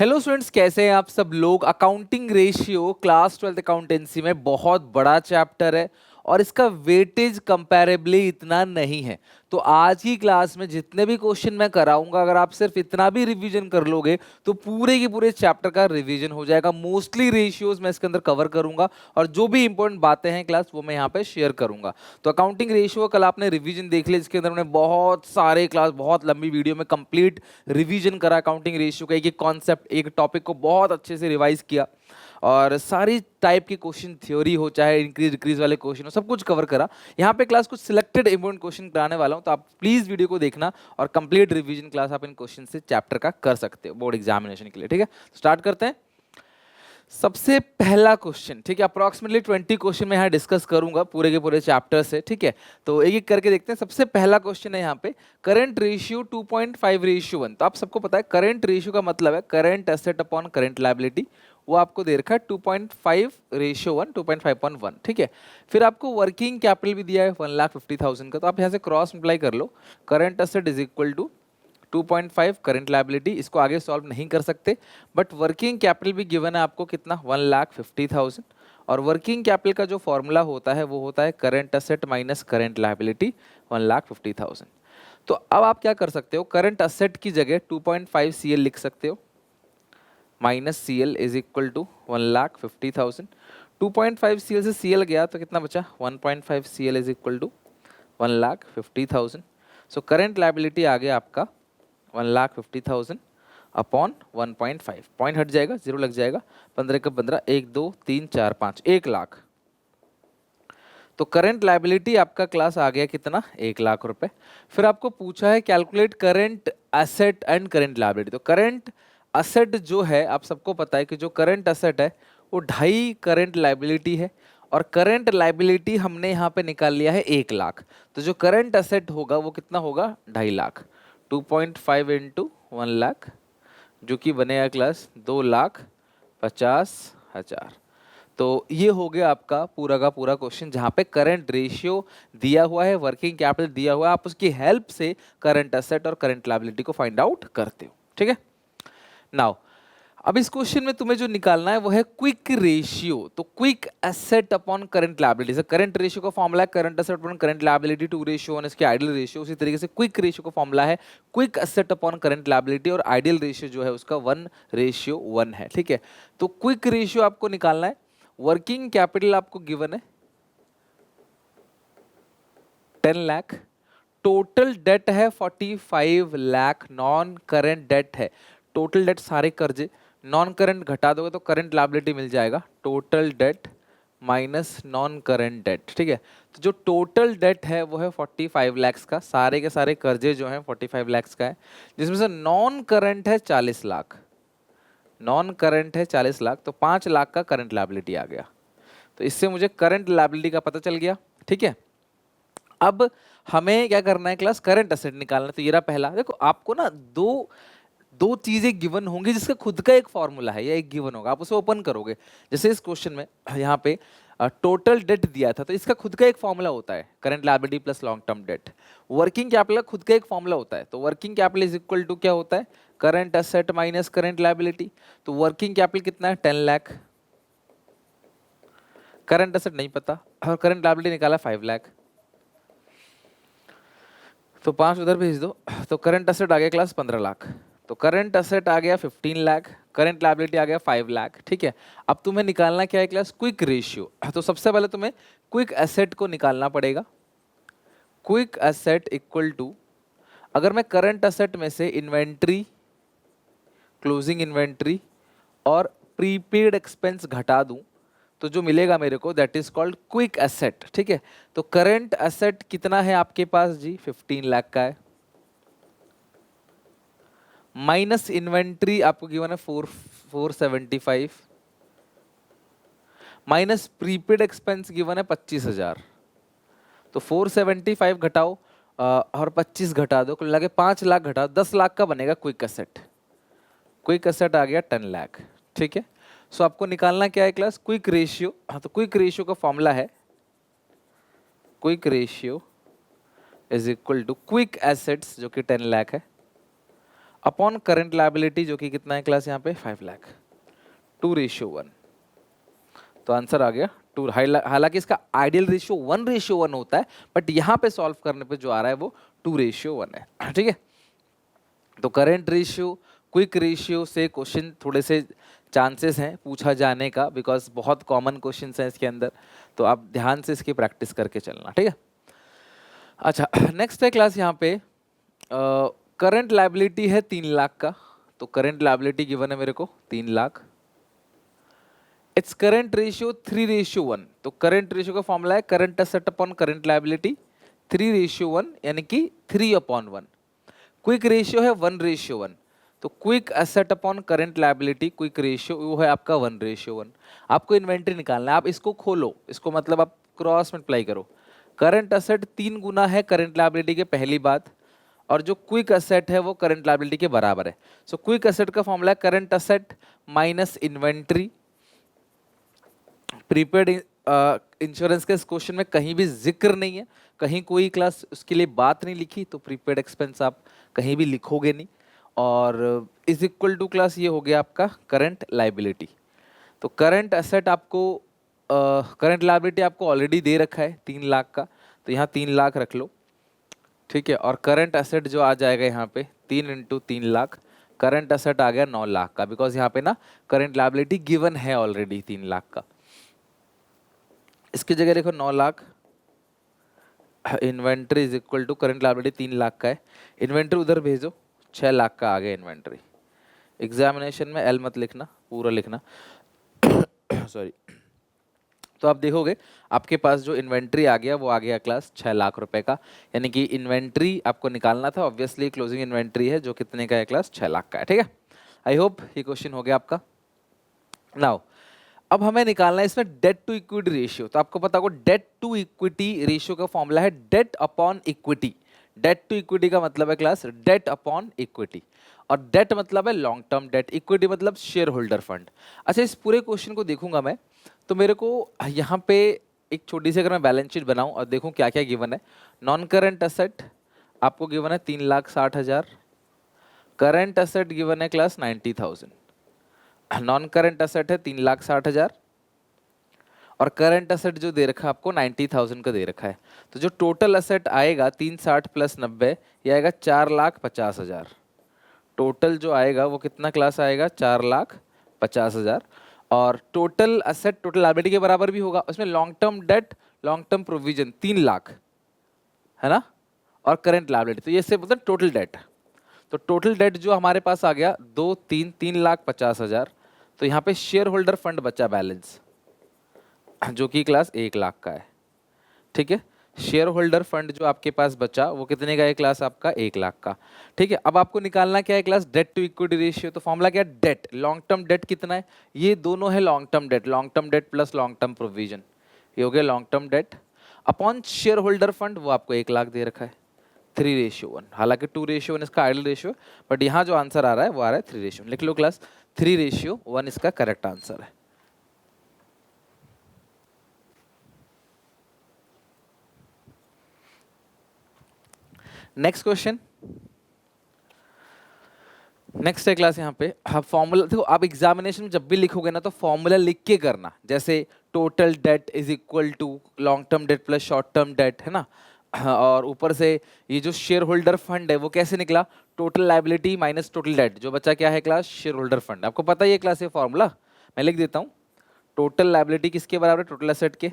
Hello students, कैसे हैं आप सब लोग। Accounting ratio class 12th accountancy में बहुत बड़ा चैप्टर है और इसका वेटेज कंपैरेबली इतना नहीं है। तो आज की क्लास में जितने भी क्वेश्चन मैं कराऊंगा, अगर आप सिर्फ इतना भी रिवीजन कर लोगे तो पूरे के पूरे चैप्टर का रिवीजन हो जाएगा। मोस्टली रेशियोज मैं इसके अंदर कवर करूंगा और जो भी इंपॉर्टेंट बातें हैं क्लास वो मैं यहाँ पे शेयर करूंगा। तो अकाउंटिंग रेशियो कल आपने रिवीजन देख लिया, जिसके अंदर हमने बहुत सारे क्लास बहुत लंबी वीडियो में कंप्लीट रिवीजन करा अकाउंटिंग रेशियो का, एक एक कॉन्सेप्ट एक टॉपिक को बहुत अच्छे से रिवाइज किया और सारी टाइप की क्वेश्चन थ्योरी हो चाहे इंक्रीज डिक्रीज वाले क्वेश्चन हो, सब कुछ कवर करा। यहाँ पे क्लास कुछ सिलेक्टेड इंपॉर्टेंट क्वेश्चन कराने वाला हूँ, तो आप प्लीज वीडियो को देखना और कंप्लीट रिवीजन क्लास आप इन क्वेश्चन से चैप्टर का कर सकते हो बोर्ड एग्जामिनेशन के लिए। ठीक है, स्टार्ट करते हैं। सबसे पहला क्वेश्चन, ठीक है, अप्रोक्सीमेटली 20 क्वेश्चन मैं यहाँ डिस्कस करूंगा पूरे के पूरे चैप्टर से। ठीक है, तो एक एक करके देखते हैं। सबसे पहला क्वेश्चन है यहाँ पे करंट रेशियो 2.5:1। तो आप सबको पता है करंट रेशियो का मतलब है current asset upon current liability. वो आपको दे रखा है 2.5:1, 2.5:1। ठीक है, फिर आपको वर्किंग कैपिटल भी दिया है 1,50,000 का। तो आप यहाँ से क्रॉस मल्टीप्लाई कर लो, current asset is equal to 2.5 current liability. इसको आगे सॉल्व नहीं कर सकते, बट वर्किंग कैपिटल भी गिवन है आपको कितना, 1,50,000। और वर्किंग कैपिटल का जो फॉर्मूला होता है वो होता है current asset minus current liability 1,50,000। तो अब आप क्या कर सकते हो, करंट असेट की जगह 2.5 CL लिख सकते हो, minus CL is equal to 1,50,000। 2.5 CL से CL गया तो कितना बचा, 1.5 CL is equal to 1,50,000। So current liability आ गया आपका 1,50,000 अपॉन 1.5। पॉइंट हट जाएगा, जीरो लग जाएगा, 15 का 15, 1 2 3 4 5, 1,00,000। तो करंट लायबिलिटी आपका क्लास आ गया कितना, 1,00,000 रुपए। फिर आपको पूछा है calculate current asset and current liability. तो करंट असेट जो है, आप सबको पता है कि जो करंट असेट है वो 2.5 करंट लायबिलिटी है और करंट लायबिलिटी हमने यहाँ पे निकाल लिया है 1,00,000। तो जो करंट असेट होगा वो कितना होगा, 2.5 लाख। 2.5 इंटू 1,00,000 जो कि बनेगा क्लास 2,50,000। तो ये हो गया आपका पूरा का पूरा क्वेश्चन, जहाँ पे करंट रेशियो दिया हुआ है, वर्किंग कैपिटल दिया हुआ है, आप उसकी हेल्प से करंट असेट और करंट लायबिलिटी को फाइंड आउट करते हो। ठीक है, नाउ अब इस क्वेश्चन में तुम्हें जो निकालना है वो है क्विक रेशियो। तो quick asset upon current liability, current ratio का फॉर्मूला है current asset upon current liability 2:1, इसके आइडियल रेशियो। उसी तरीके से क्विक रेशियो का फॉर्मूला है quick asset upon current liability और आइडियल रेशियो जो है उसका 1:1 है। ठीक है, तो क्विक रेशियो आपको निकालना है। वर्किंग कैपिटल आपको गिवन है 10 लाख, टोटल डेट है 45 लाख, नॉन करंट डेट है, टोटल डेट सारे कर्जे, नॉन करंट घटा दोगे तो करंट लायबिलिटी मिल जाएगा, total debt minus non current debt. ठीक है, तो जो टोटल डेट है वो है 45 लैक्स का, सारे के सारे कर्जे जो हैं 45 लैक्स का है, जिसमें से नॉन करंट है 40 लाख, नॉन करंट है 40 लाख, तो 5 लाख का करंट लायबिलिटी आ गया। तो इससे मुझे करंट लायबिलिटी का पता चल गया। ठीक है, अब हमें क्या करना है क्लास, करंट असेट निकालना है। तो ये रहा पहला। देखो आपको ना दो दो चीजें गिवन होंगी जिसका खुद का एक फॉर्मूला है या एक गिवन होगा, आप उसे ओपन करोगे। जैसे इस क्वेश्चन में यहाँ पे टोटल डेट दिया था, तो इसका खुद का एक फॉर्मूला होता है current liability plus long term debt. Working capital का खुद का एक फॉर्मूला होता है, तो working capital is equal to क्या होता है, current asset minus current liability. तो वर्किंग कैपिटल कितना है, 10 लाख, करंट असेट नहीं पता और करंट लायबिलिटी निकाला 5 लाख, तो 5 उधर भेज दो, तो करंट असेट आ गया क्लास 15 लाख। तो करंट असेट आ गया 15 लाख, करंट लायबिलिटी आ गया 5 लाख। ठीक है, अब तुम्हें निकालना क्या है क्लास, क्विक रेशियो। तो सबसे पहले तुम्हें क्विक एसेट को निकालना पड़ेगा। क्विक एसेट इक्वल टू, अगर मैं करंट असेट में से इन्वेंट्री, क्लोजिंग इन्वेंट्री और प्रीपेड एक्सपेंस घटा दूं तो जो मिलेगा मेरे को that is called quick asset. ठीक है, तो करंट एसेट कितना है आपके पास जी, 15 लाख का है, माइनस इन्वेंट्री आपको गिवन है 475, माइनस प्रीपेड एक्सपेंस गिवन है 25,000। तो 475 घटाओ और 25 घटा दो, कुल लगे 5 लाख घटाओ, 10 लाख का बनेगा क्विक एसेट। क्विक एसेट आ गया 10 लाख। ठीक है, सो आपको निकालना क्या है क्लास, क्विक रेशियो। हाँ, तो क्विक रेशियो का फॉर्मूला है quick ratio is equal to quick assets जो कि 10 लाख है अपॉन करंट लायबिलिटी जो कि कितना है क्लास यहाँ पे 5 लाख, 2:1। तो आंसर आ गया 2। हालांकि इसका आइडियल रेशियो 1:1 होता है, बट यहाँ पे सॉल्व करने पे जो आ रहा है वो 2:1 है। ठीक है, तो करंट रेशियो, क्विक रेशियो से क्वेश्चन थोड़े से चांसेस हैं पूछा जाने का, बिकॉज बहुत कॉमन क्वेश्चन हैं इसके अंदर, तो आप ध्यान से इसकी प्रैक्टिस करके चलना। ठीक है, अच्छा नेक्स्ट है क्लास यहाँ पे करंट लायबिलिटी है 3 लाख का। तो करंट लायबिलिटी गिवन है मेरे को 3 लाख, इट्स करंट रेशियो 3:1। तो करंट रेशियो का फॉर्मूला है current asset upon current liability 3:1, यानी कि 3/1। क्विक रेशियो है 1:1। तो quick asset upon current liability quick ratio वो है आपका 1:1। आपको इन्वेंट्री निकालना है, आप इसको खोलो, इसको मतलब आप क्रॉस मल्टीप्लाई करो। करंट एसेट 3 गुना है करंट लायबिलिटी के, पहली बात, और जो क्विक एसेट है वो करंट लायबिलिटी के बराबर है। सो क्विक एसेट का फॉर्मूला है current asset minus inventory. Prepaid insurance के इस क्वेश्चन में कहीं भी जिक्र नहीं है, कहीं कोई क्लास उसके लिए बात नहीं लिखी, तो प्रीपेड एक्सपेंस आप कहीं भी लिखोगे नहीं। और इज इक्वल टू क्लास ये हो गया आपका करंट लायबिलिटी। तो करंट एसेट आपको, करंट लायबिलिटी आपको ऑलरेडी दे रखा है 3 लाख का, तो यहाँ 3 लाख रख लो। ठीक है, और करंट एसेट जो आ जाएगा यहाँ पे 3 × 3 लाख, करंट एसेट आ गया 9 लाख का, बिकॉज यहाँ पे ना करंट लायबिलिटी गिवन है ऑलरेडी 3 लाख का। इसकी जगह देखो 9 lakh, inventory is equal to current liability 3 lakh का है, इन्वेंट्री उधर भेजो, 6 लाख का आ गया इन्वेंट्री। एग्जामिनेशन में एल मत लिखना, पूरा लिखना सॉरी। तो आप देखोगे आपके पास जो इन्वेंट्री आ गया वो आ गया क्लास 6 लाख रुपए का, यानी कि इन्वेंट्री आपको निकालना था, ऑब्वियसली क्लोजिंग इन्वेंट्री है जो कितने का है क्लास 6 लाख का है। ठीक है, आई होप ये क्वेश्चन हो गया आपका। नाउ अब हमें निकालना है इसमें डेट टू इक्विटी रेशियो। तो आपको पता होगा डेट टू इक्विटी रेशियो का फॉर्मूला है debt upon equity. Debt to equity का मतलब है क्लास डेट अपॉन इक्विटी, और डेट मतलब है लॉन्ग टर्म डेट, इक्विटी मतलब शेयर होल्डर फंड। अच्छा, इस पूरे क्वेश्चन को देखूंगा मैं, तो मेरे को यहाँ पे एक छोटी सी अगर मैं बैलेंस शीट बनाऊं और देखूं क्या क्या गिवन है। नॉन करंट एसेट आपको गिवन है 3,60,000, करंट एसेट गिवन है क्लास 90,000, नॉन करंट एसेट है 3,60,000, और करंट एसेट जो दे रखा है आपको 90,000 का दे रखा है। तो जो टोटल एसेट आएगा 360 + 90 ये आएगा 4,50,000। टोटल जो आएगा वो कितना क्लास आएगा 4,50,000, और टोटल एसेट टोटल लायबिलिटी के बराबर भी होगा। उसमें long term date, long term provision 3 lakh है ना, और करंट लायबिलिटी, तो ये से मतलब टोटल डेट। तो टोटल डेट जो हमारे पास आ गया 3,50,000। तो यहाँ पे शेयर होल्डर फंड बचा बैलेंस जो कि क्लास 1 लाख का है। ठीक है, शेयर होल्डर फंड जो आपके पास बचा वो कितने का है क्लास आपका 1 लाख का। ठीक है, अब आपको निकालना क्या है class debt to equity ratio. तो फॉर्मूला क्या है डेट, लॉन्ग टर्म डेट कितना है, ये दोनों है long term date, long term debt plus long term provision, ये हो गया long term date upon share holder fund, वो आपको 1 लाख दे रखा है 3:1। हालांकि 2:1 इसका आइडियल रेशियो, बट यहाँ जो आंसर आ रहा है वो आ रहा है 3:1। लिख लो क्लास 3:1 इसका करेक्ट आंसर है। नेक्स्ट क्वेश्चन, नेक्स्ट है क्लास यहाँ पे आप फॉर्मूला देखो, आप एग्जामिनेशन में जब भी लिखोगे ना तो फॉर्मूला लिख के करना, जैसे total debt is equal to long term debt plus short term debt है ना, और ऊपर से ये जो शेयर होल्डर फंड है वो कैसे निकला, total liability minus total date, जो बचा क्या है क्लास शेयर होल्डर फंड। आपको पता ही है क्लास ये फॉर्मूला, मैं लिख देता हूँ। टोटल लायबिलिटी किसके बराबर है, टोटल एसेट के,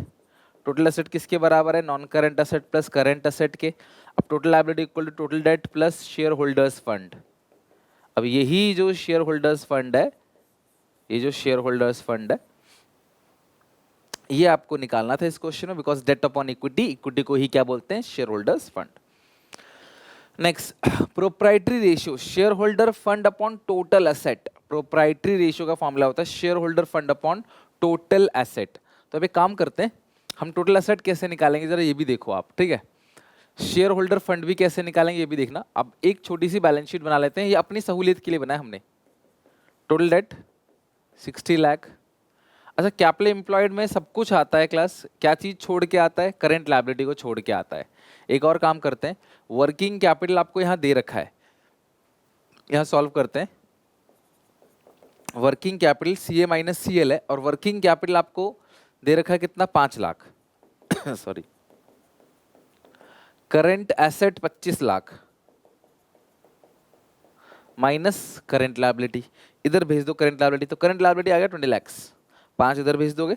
टोटल एसेट किसके बराबर है, non current asset plus current asset के। अब total liability equal to total debt plus share holders fund. अब यही जो शेयर होल्डर्स फंड है, ये जो शेयर होल्डर्स फंड है ये आपको निकालना था इस क्वेश्चन में, because debt upon equity, equity को ही क्या बोलते हैं share holders fund. Next proprietary ratio, share holder fund upon total asset. Proprietary ratio का फॉर्मूला होता है share holder fund upon total asset. तो अब एक काम करते हैं, हम टोटल एसेट कैसे निकालेंगे जरा ये भी देखो आप। ठीक है, शेयर होल्डर फंड भी कैसे निकालेंगे ये भी देखना। अब एक छोटी सी बैलेंस शीट बना लेते हैं, ये अपनी सहूलियत के लिए बनाया हमने। Total date 60 lakh. अच्छा, कैपिटल एम्प्लॉयड में सब कुछ आता है क्लास, क्या चीज छोड़ के आता है, करंट लायबिलिटी को छोड़ के आता है। एक और काम करते हैं, वर्किंग कैपिटल आपको यहाँ दे रखा है, यहाँ सॉल्व करते हैं। Working capital CA minus CL है और वर्किंग कैपिटल आपको दे रखा है कितना, 5 lakh sorry. Current asset 25 lakh minus current liability, इधर भेज दो करंट लायबिलिटी, तो करंट लायबिलिटी आ गया 20 लाख, 5 इधर भेज दोगे।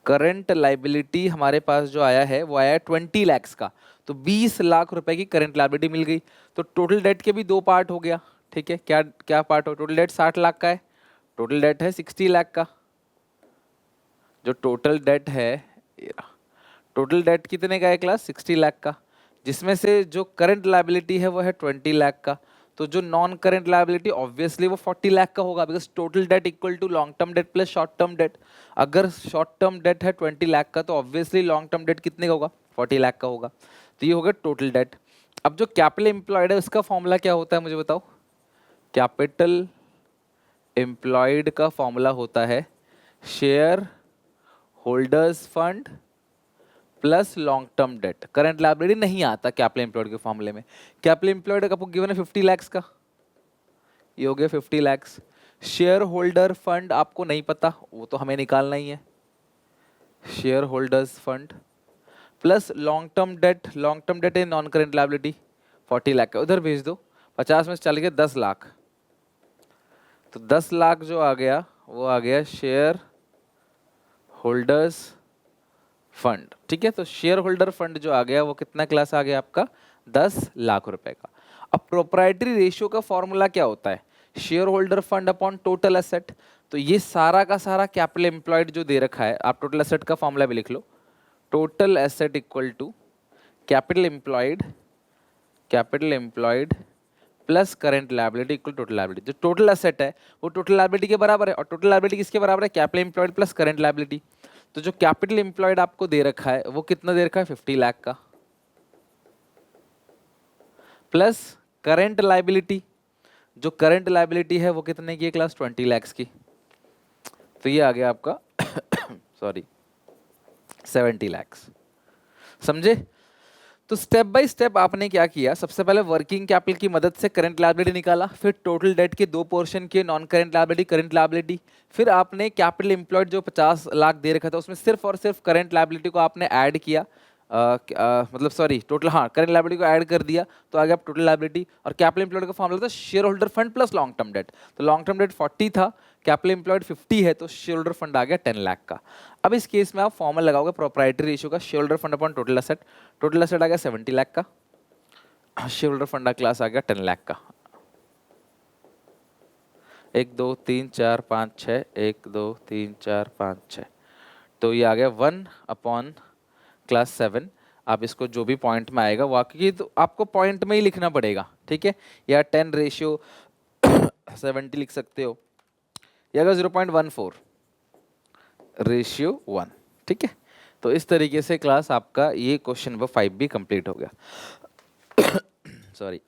करंट लायबिलिटी हमारे पास जो आया है वो आया है 20 लाख का, तो 20 लाख रुपए की करंट लायबिलिटी मिल गई। तो टोटल डेट के भी दो पार्ट हो गया, ठीक है। क्या क्या पार्ट हो, टोटल डेट 60 लाख का है, टोटल डेट है 60 लाख का। जो टोटल डेट है, टोटल डेट कितने का है क्लास, 60 लाख का, जिसमें से जो करंट लायबिलिटी है वो है 20 लाख का। तो जो नॉन करंट लायबिलिटी ऑब्वियसली वो 40 लाख का होगा, because total debt equal to long term debt plus short term debt. अगर शॉर्ट टर्म डेट है 20 लाख का, तो ऑब्वियसली लॉन्ग टर्म डेट कितने का होगा, 40 लाख का होगा। तो ये होगा टोटल डेट। अब जो कैपिटल एम्प्लॉयड है उसका फॉर्मूला क्या होता है मुझे बताओ। कैपिटल एम्प्लॉयड का फॉर्मूला होता है share holders fund plus long term date. Current liability नहीं आता कैपिटल एम्प्लॉयड के फॉर्मूले में। कैपिटल एम्प्लॉयड आपको गिवन है 50 लाख का, ये हो गया 50 लाख। शेयर होल्डर फंड आपको नहीं पता, वो तो हमें निकालना ही है। Share holders fund plus long term debt है नॉन करंट लायबिलिटी 40 लाख का, उधर भेज दो। 50 में से चल गया 10 लाख, तो 10 लाख जो आ गया वो आ गया शेयर होल्डर्स फंड, ठीक है। तो शेयर होल्डर फंड जो आ गया वो कितना क्लास आ गया आपका, 10 लाख रुपए का। अब प्रोप्राइटरी रेशियो का फॉर्मूला क्या होता है, share holder fund upon total asset. तो ये सारा का सारा कैपिटल एम्प्लॉयड जो दे रखा है, आप टोटल एसेट का फॉर्मूला भी लिख लो। Total asset equal to capital employed plus current liability equal total liability. जो टोटल एसेट है वो टोटल लायबिलिटी के बराबर है, और टोटल लायबिलिटी किसके बराबर है, capital employed plus current liability. तो जो कैपिटल एम्प्लॉयड आपको दे रखा है वो कितना दे रखा है, 50 लाख का, प्लस करंट लायबिलिटी, जो करंट लायबिलिटी है वो कितने की है क्लास, 20 लाख की। तो ये आ गया आपका सॉरी 70 लाख। समझे। तो स्टेप बाय स्टेप आपने क्या किया, सबसे पहले वर्किंग कैपिटल की मदद से करंट लायबिलिटी निकाला, फिर टोटल डेट के दो पोर्शन किए, non current liability, current liability. फिर आपने कैपिटल एम्प्लॉयड जो 50 लाख दे रखा था उसमें सिर्फ और सिर्फ करंट लायबिलिटी को आपने ऐड किया, मतलब सॉरी टोटल, हाँ करंट लायबिलिटी को ऐड कर दिया, तो आ गया टोटल लायबिलिटी। और कैपिटल एम्प्लॉयड का फॉर्मूला था share holder fund plus long term debt. तो लॉन्ग टर्म डेट 40 था, कैपिटल एम्प्लॉयड 50 है, तो शेयर होल्डर फंड आ गया 10 लाख का। अब इस केस में आप फॉर्मूला लगाओगे प्रोप्राइटरी रेशियो का, share holder fund upon total asset. Total asset आ गया 70 लाख का, शेयर होल्डर फंड क्लास आ गया 10 लाख का। 1 2 3 4 5 6, 1 2 3 4 5 6, तो ये आ गया 1/7। आप इसको जो भी पॉइंट में आएगा वाकई तो आपको पॉइंट में ही लिखना पड़ेगा, ठीक है। या 10 रेशियो 70 लिख सकते हो, या अगर 0.14 रेशियो 1, ठीक है। तो इस तरीके से क्लास आपका ये क्वेश्चन नंबर 5 भी कंप्लीट हो गया सॉरी,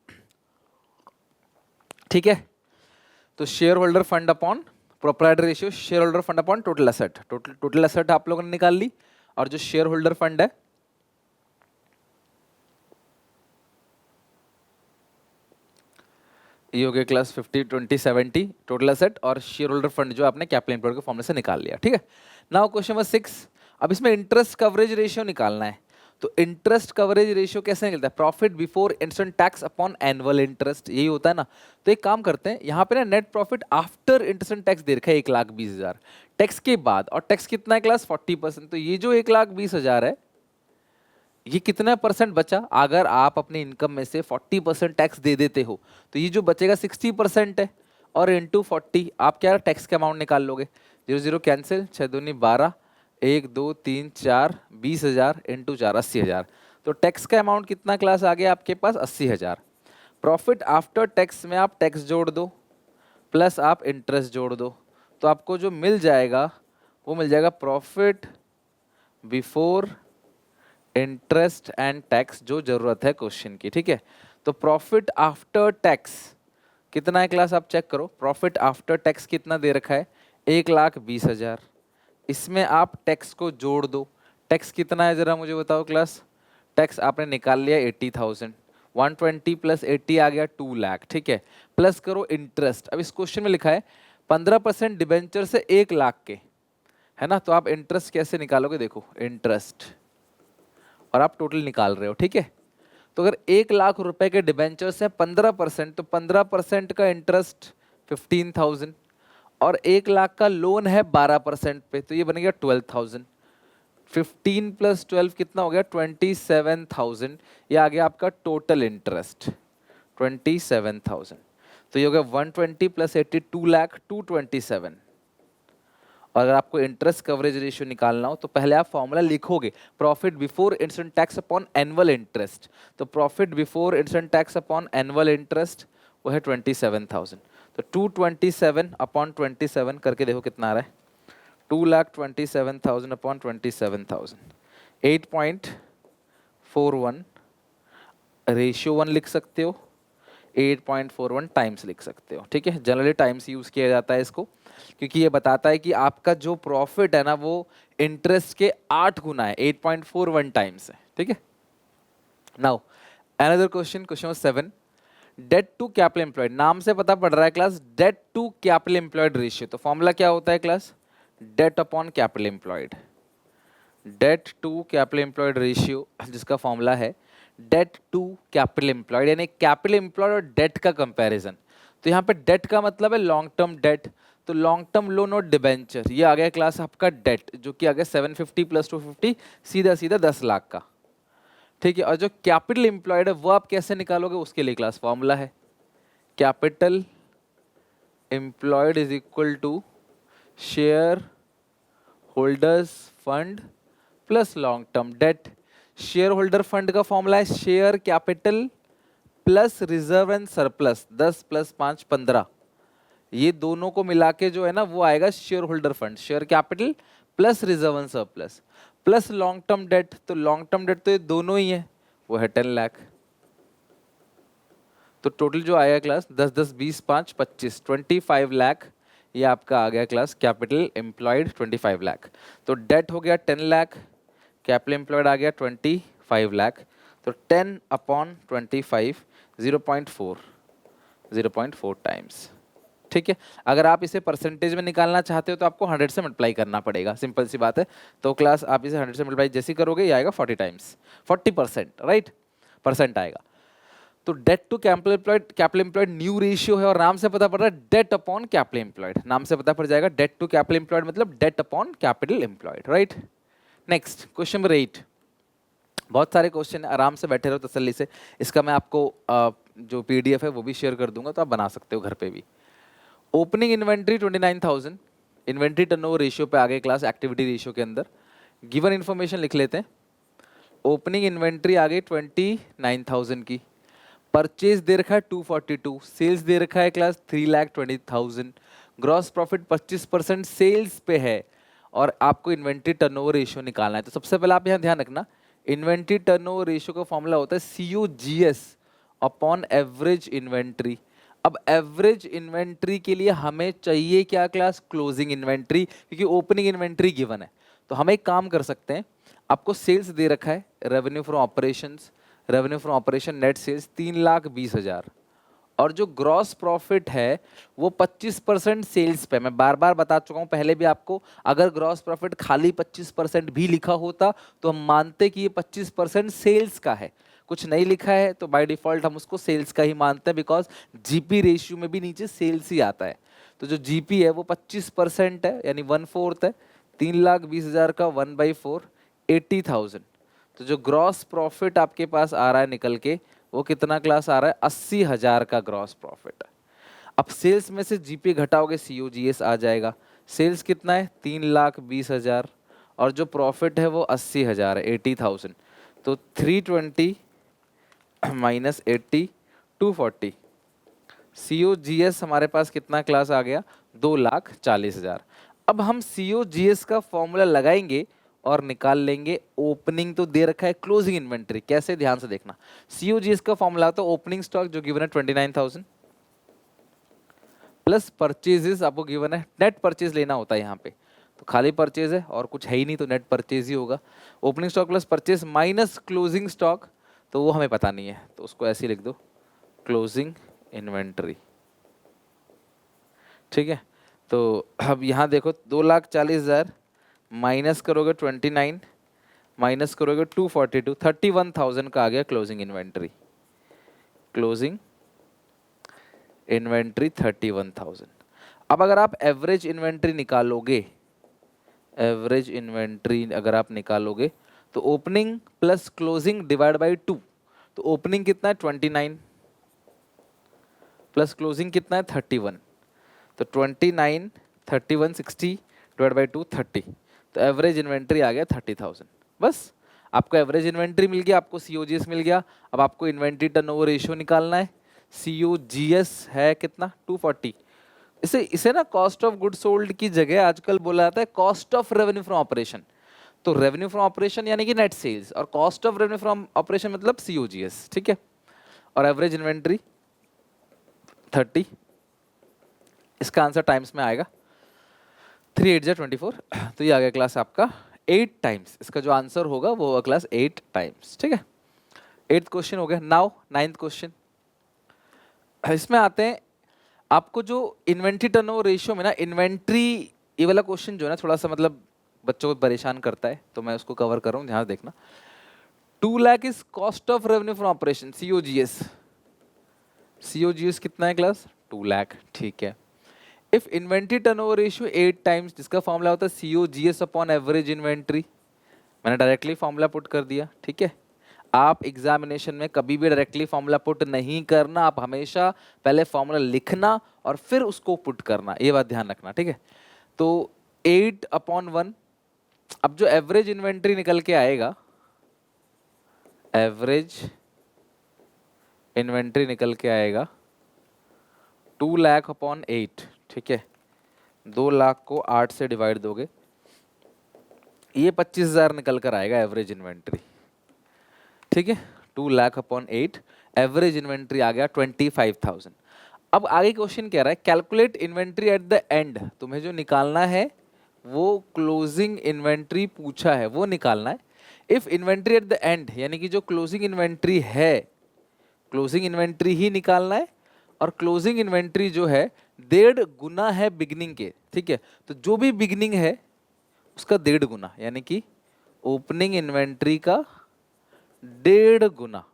ठीक है। तो share holder fund upon proprietary ratio, share holder fund upon total asset, total asset आप लोगों ने निकाल ली, और जो शेयर होल्डर फंड है ये हो गया क्लास 50 20 70 टोटल एसेट, और शेयर होल्डर फंड जो आपने कैपिटल एम्प्लॉयड के फॉर्मूले से निकाल लिया, ठीक है। नाउ क्वेश्चन नंबर 6, अब इसमें इंटरेस्ट कवरेज रेशियो निकालना है। तो इंटरेस्ट कवरेज रेशियो कैसे निकलता है, profit before instant tax upon annual interest, यही होता है ना। तो एक काम करते हैं, यहाँ पे ना net profit after interest tax दे रखा है 1,20,000, टैक्स के बाद, और टैक्स कितना है क्लास 40%। तो ये जो 1,20,000 है ये कितना परसेंट बचा, अगर आप अपनी इनकम में से 40% टैक्स दे देते हो तो ये जो बचेगा 60% है, और इंटू 40 आप क्या टैक्स का अमाउंट निकाल लोगे, 0 0 कैंसिल, 6 दूनी 12, 1 2 3 4 20,000 इंटू 4 80,000। तो टैक्स का अमाउंट कितना क्लास आ गया आपके पास 80,000। प्रॉफिट आफ्टर टैक्स में आप टैक्स जोड़ दो प्लस आप इंटरेस्ट जोड़ दो, तो आपको जो मिल जाएगा वो मिल जाएगा profit before interest and tax, जो जरूरत है क्वेश्चन की, ठीक है। तो प्रॉफिट आफ्टर टैक्स कितना है क्लास, आप चेक करो, प्रॉफिट आफ्टर टैक्स कितना दे रखा है 1,20,000। इसमें आप टैक्स को जोड़ दो, टैक्स कितना है जरा मुझे बताओ क्लास, टैक्स आपने निकाल लिया 80,000, 120 प्लस 80 आ गया 2 लाख, ठीक है। प्लस करो इंटरेस्ट। अब इस क्वेश्चन में लिखा है 15% डिबेंचर से 1 लाख के, है ना। तो आप इंटरेस्ट कैसे निकालोगे, देखो इंटरेस्ट और आप टोटल निकाल रहे हो, ठीक है। तो अगर 1 लाख रुपए के डिबेंचर से 15%, तो 15% का इंटरेस्ट 15,000 और 1 लाख का लोन है 12% पे, तो ये बन गया 12,000। 15 प्लस 12 कितना हो गया, 27,000। ये आ गया आपका टोटल इंटरेस्ट 27,000। तो ये हो गया 120 प्लस 80 2 लाख 227। और अगर आपको इंटरेस्ट कवरेज रेशियो निकालना हो तो पहले आप फॉर्मूला लिखोगे, profit before incident tax upon annual interest. तो profit before incident tax upon annual interest वो है 27,000। तो 227 अपॉन 27 करके देखो कितना आ रहा है, 2,27,000 अपॉन 27,000, 8.41 रेशियो 1 लिख सकते हो, 8.41 टाइम्स लिख सकते हो, ठीक है। जनरली टाइम्स यूज किया जाता है इसको, क्योंकि ये बताता है कि आपका जो प्रॉफिट है ना वो इंटरेस्ट के 8 गुना है, 8.41 टाइम्स है, ठीक है। Now another question, question 7, debt to capital employed. नाम से पता पड़ रहा है class, debt to capital employed ratio. तो फॉर्मूला क्या होता है class, debt upon capital employed. Debt to capital employed ratio जिसका फॉर्मूला है डेट टू कैपिटल एम्प्लॉयड, यानी कैपिटल एम्प्लॉयड और डेट का कंपैरिजन। तो यहाँ पे डेट का मतलब है लॉन्ग टर्म डेट, तो लॉन्ग टर्म लोन और डिबेंचर, ये आ गया क्लास आपका डेट, जो कि आ गया 750 प्लस 250, सीधा सीधा 10 लाख का, ठीक है। और जो कैपिटल एम्प्लॉयड है वो आप कैसे निकालोगे, उसके लिए क्लास फॉर्मूला है capital employed is equal to share holders fund plus long term debt. Share holder fund का फॉर्मूला है share capital plus reserve and surplus, 10 plus 5 15, ये दोनों को मिला के जो है ना वो आएगा share holder fund, share capital plus reserve and surplus plus long term debt. तो लॉन्ग टर्म डेट तो ये दोनों ही है, वो है 10 लाख। तो टोटल जो आएगा क्लास 10 10 20 5 25 25 लाख, ये आपका आ गया क्लास कैपिटल एम्प्लॉयड 25 लाख। तो डेट हो गया 10 लाख, कैपिटल एम्प्लॉयड आ गया 25 लाख। तो 10 अपॉन 25 0.4 टाइम्स, ठीक है। अगर आप इसे परसेंटेज में निकालना चाहते हो तो आपको 100 से मल्टीप्लाई करना पड़ेगा, सिंपल सी बात है। तो क्लास आप इसे 100 से मल्टीप्लाई जैसे करोगे ये आएगा 40 टाइम्स, 40%, राइट, परसेंट आएगा। तो debt to capital employed new ratio है, और नाम से पता पड़ रहा है डेट अपॉन कैपिटल एम्प्लॉयड, नाम से पता पड़ जाएगा डेट टू कैपिटल एम्प्लॉयड मतलब debt upon capital employed, right. Next question number 8, बहुत सारे क्वेश्चन, आराम से बैठे रहो तसल्ली से। इसका मैं आपको जो पीडीएफ है वो भी शेयर कर दूंगा, तो आप बना सकते हो घर पे भी। Opening inventory 29,000, inventory turnover ratio पे आ गए क्लास, एक्टिविटी रेशियो के अंदर गिवन इन्फॉर्मेशन लिख लेते हैं। ओपनिंग इन्वेंट्री आ गई 29,000 की, परचेज दे रखा है 242, सेल्स दे रखा है क्लास 3,20,000, ग्रॉस प्रॉफिट 25% सेल्स पे है, और आपको इन्वेंट्री टर्नओवर रेशियो निकालना है। तो सबसे पहले आप यहाँ ध्यान रखना, इन्वेंट्री टर्नओवर रेशियो का फॉर्मूला होता है COGS अपॉन एवरेज इन्वेंट्री। अब एवरेज इन्वेंट्री के लिए हमें चाहिए क्या क्लास, क्लोजिंग इन्वेंट्री, क्योंकि ओपनिंग इन्वेंट्री गिवन है। तो हम एक काम कर सकते हैं, आपको सेल्स दे रखा है, revenue from operations, revenue from operation net sales 3,20,000, और जो ग्रॉस प्रॉफिट है वो 25% सेल्स पे। मैं बार बार बता चुका हूं पहले भी आपको, अगर ग्रॉस प्रॉफिट खाली 25% भी लिखा होता तो हम मानते कि ये 25% सेल्स का है, कुछ नहीं लिखा है तो बाय डिफॉल्ट हम उसको सेल्स का ही मानते हैं, बिकॉज जीपी रेशियो में भी नीचे सेल्स ही आता है। तो जो जीपी है वो 25% है, यानी 1/4 है, 3,20,000 का 1/4 80,000। तो जो ग्रॉस प्रॉफिट आपके पास आ रहा है निकल के, वो कितना क्लास आ रहा है, 80,000 का ग्रॉस प्रॉफिट। अब सेल्स में से जीपी घटाओगे COGS आ जाएगा। सेल्स कितना है, 3,20,000, और जो प्रॉफिट है वो 80,000 है, 80,000। तो 320 माइनस 80 240, COGS हमारे पास कितना क्लास आ गया, 2,40,000। अब हम COGS का फॉर्मूला लगाएंगे और निकाल लेंगे ओपनिंग, तो दे रखा है क्लोजिंग इन्वेंट्री, कैसे ध्यान से देखना। COGS का फॉर्मूला तो ओपनिंग स्टॉक जो गिवन है 29,000 प्लस परचेजेस आपको गिवन है, नेट परचेज लेना होता है यहाँ पे, तो खाली परचेज है और कुछ है ही नहीं, तो नेट परचेज ही होगा। Opening stock plus purchase minus closing stock, तो वो हमें पता नहीं है, तो उसको ऐसे ही लिख दो, क्लोजिंग इन्वेंट्री। ठीक है, तो अब यहाँ देखो 2,40,000 माइनस करोगे 29, माइनस करोगे 242, 31,000 का आ गया क्लोजिंग इन्वेंट्री। Closing inventory 31,000। अब अगर आप एवरेज इन्वेंट्री निकालोगे, एवरेज इन्वेंट्री अगर आप निकालोगे तो opening plus closing divide by 2, तो ओपनिंग कितना है 29 प्लस क्लोजिंग कितना है 31, तो 29 31 60 डिवाइड बाई 2 30, तो एवरेज इन्वेंट्री आ गया 30,000। बस आपको एवरेज इन्वेंट्री मिल गया, आपको सीओजीएस मिल गया। अब आपको इन्वेंट्री टर्नओवर रेशियो निकालना है। सीओजीएस है कितना 240। इसे ना कॉस्ट ऑफ गुड सोल्ड की जगह आजकल बोला जाता है cost of revenue from operation. तो रेवेन्यू फ्रॉम ऑपरेशन यानी कि नेट सेल्स, और cost of revenue from operation मतलब सीओजीएस। ठीक है, और एवरेज इन्वेंट्री 30, इसका आंसर टाइम्स में आएगा 3 8 24, तो ये आ गया क्लास आपका 8 टाइम्स। इसका जो आंसर होगा वो होगा क्लास 8 टाइम्स। ठीक है, 8th क्वेश्चन हो गया। नाउ 9th क्वेश्चन, इसमें आते हैं आपको जो इन्वेंट्री टर्नओवर रेशियो में ना इन्वेंट्री, ये वाला क्वेश्चन जो है ना थोड़ा सा मतलब बच्चों को परेशान करता है, तो मैं उसको कवर कर रहा हूँ, ध्यान से देखना। 2 lakh is cost of revenue from operation, COGS. COGS कितना है क्लास 2 लाख। ठीक है, if inventory turnover ratio 8 times, जिसका फॉर्मूला होता है सीओजीएस अपॉन एवरेज इन्वेंट्री। मैंने डायरेक्टली फॉर्मूला पुट कर दिया। ठीक है, आप एग्जामिनेशन में कभी भी डायरेक्टली फॉर्मूला पुट नहीं करना, आप हमेशा पहले फॉर्मूला लिखना और फिर उसको पुट करना, ये बात ध्यान रखना। ठीक है, तो 8/1, अब जो एवरेज इन्वेंट्री निकल के आएगा, एवरेज इन्वेंट्री निकल के आएगा 2 लाख अपॉन 8। ठीक है, 2 लाख को 8 से डिवाइड दोगे, ये 25,000 निकल कर आएगा एवरेज इन्वेंट्री। ठीक है, 2 लाख अपॉन 8, एवरेज इन्वेंट्री आ गया 25,000। अब आगे क्वेश्चन कह रहा है calculate inventory at the end. तुम्हें जो निकालना है वो क्लोजिंग इन्वेंट्री पूछा है, वो निकालना है। If inventory at the end यानी कि जो क्लोजिंग इन्वेंट्री है, क्लोजिंग इन्वेंट्री ही निकालना है, और क्लोजिंग इन्वेंट्री जो है 1.5 गुना है बिगनिंग के। ठीक है, तो जो भी बिगनिंग है उसका 1.5 गुना, यानी कि ओपनिंग इन्वेंट्री का 1.5 गुना।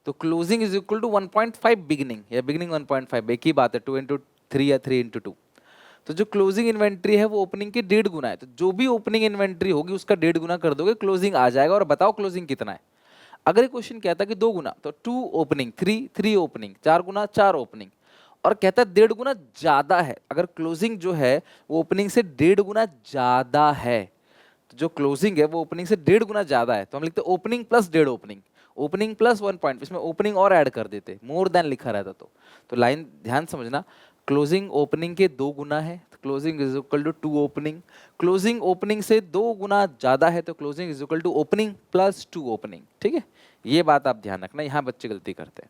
तो closing is equal to 1.5 beginning, या बिगनिंग 1.5, एक ही बात है, 2 इंटू 3 या 3 इंटू 2। तो जो क्लोजिंग इन्वेंट्री है वो ओपनिंग के 1.5 गुना है, तो जो भी ओपनिंग इन्वेंट्री होगी उसका 1.5 गुना कर दोगे, क्लोजिंग आ जाएगा। और बताओ क्लोजिंग कितना है। अगर ये क्वेश्चन कहता है कि 2 गुना, तो 2 ओपनिंग 3 ओपनिंग, 4 गुना 4 ओपनिंग, और कहता है 1.5 गुना ज्यादा है। अगर क्लोजिंग जो है वो ओपनिंग से 1.5 गुना ज्यादा है, तो जो क्लोजिंग है वो ओपनिंग से 1.5 गुना ज्यादा है, तो हम लिखते हैं opening plus 1.5 opening, opening plus 1 point, इसमें ओपनिंग और ऐड कर देते, मोर देन लिखा रहता। तो लाइन ध्यान समझना, क्लोजिंग ओपनिंग के 2 गुना है, तो closing is equal to 2 opening. Closing opening से 2 गुना ज्यादा है, तो closing is equal to opening plus 2 opening. ठीक है, ये बात आप ध्यान रखना, यहाँ बच्चे गलती करते हैं।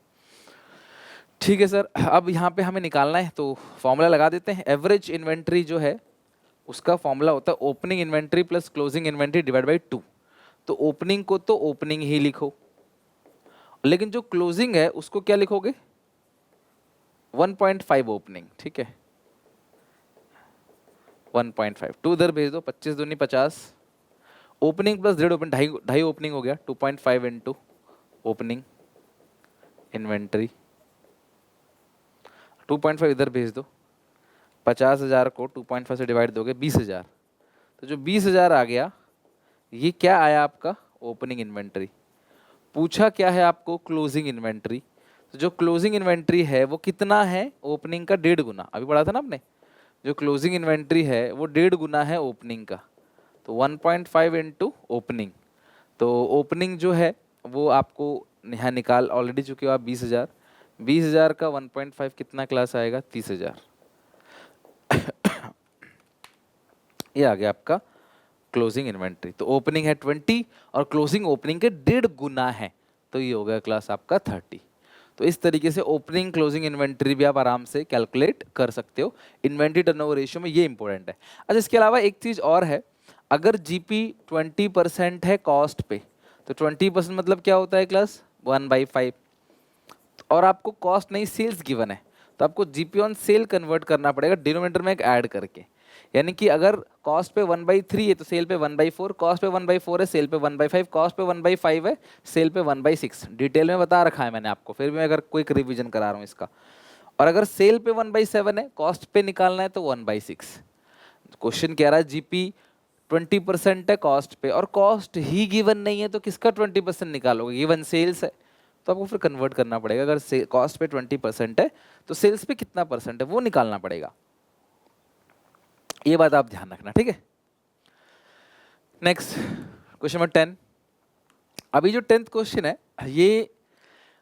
ठीक है सर, अब यहाँ पे हमें निकालना है, तो फॉर्मूला लगा देते हैं। एवरेज इन्वेंट्री जो है उसका फॉर्मूला होता है opening inventory plus closing inventory divide by 2। तो ओपनिंग को तो ओपनिंग ही लिखो, लेकिन जो क्लोजिंग है उसको क्या लिखोगे 1.5 ओपनिंग। ठीक है, 1.5, 2 इधर भेज दो, 25 दूनी 50, ओपनिंग प्लस 1.5 ओपनिंग, ढाई ओपनिंग हो गया, 2.5 इंटू ओपनिंग इन्वेंट्री, 2.5 इधर भेज दो, 50,000 को 2.5 से डिवाइड दोगे 20,000, तो जो 20,000 आ गया ये क्या आया आपका ओपनिंग इन्वेंट्री। पूछा क्या है आपको क्लोजिंग इन्वेंट्री, तो जो क्लोजिंग इन्वेंट्री है वो कितना है ओपनिंग का 1.5 गुना, अभी पढ़ा था ना आपने। जो क्लोजिंग इन्वेंट्री है वो 1.5 गुना है ओपनिंग का, तो 1.5 इंटू ओपनिंग। तो ओपनिंग जो है वो आपको यहाँ निकाल ऑलरेडी चुके हो आप 20,000, 20,000 का 1.5 कितना क्लास आएगा 30,000। ये आ गया आपका क्लोजिंग इन्वेंट्री। तो ओपनिंग है 20 और क्लोजिंग ओपनिंग के 1.5 गुना है, तो ये हो गया क्लास आपका 30। तो इस तरीके से ओपनिंग क्लोजिंग इन्वेंट्री भी आप आराम से कैलकुलेट कर सकते हो। इन्वेंट्री टर्नओवर रेशियो में ये इंपॉर्टेंट है। अच्छा, इसके अलावा एक चीज और है, अगर जीपी 20% है कॉस्ट पे, तो 20% मतलब क्या होता है क्लास 1/5, और आपको कॉस्ट नहीं सेल्स गिवन है, तो आपको जीपी ऑन सेल कन्वर्ट करना पड़ेगा डिनोमिनेटर में एक ऐड करके। यानी कि अगर कॉस्ट पे 1/3 है तो सेल पे 1/4, कॉस्ट पे 1/4 है सेल पे 1/5, कॉस्ट पे 1/5 है सेल पे 1/6। डिटेल में बता रखा है मैंने आपको, फिर भी मैं अगर क्विक रिवीजन करा रहा हूँ इसका। और अगर सेल पे 1/7 है, कॉस्ट पे निकालना है तो 1/6। क्वेश्चन कह रहा है जीपी 20% है कॉस्ट पे, और कॉस्ट ही गिवन नहीं है तो किसका 20% निकालोगे? गिवन सेल्स है, तो आपको फिर कन्वर्ट करना पड़ेगा। अगर कॉस्ट पे 20% है तो सेल्स पे कितना परसेंट है वो निकालना पड़ेगा। ये बात आप ध्यान रखना, ठीक है। Next question number 10। अभी जो 10th क्वेश्चन है, ये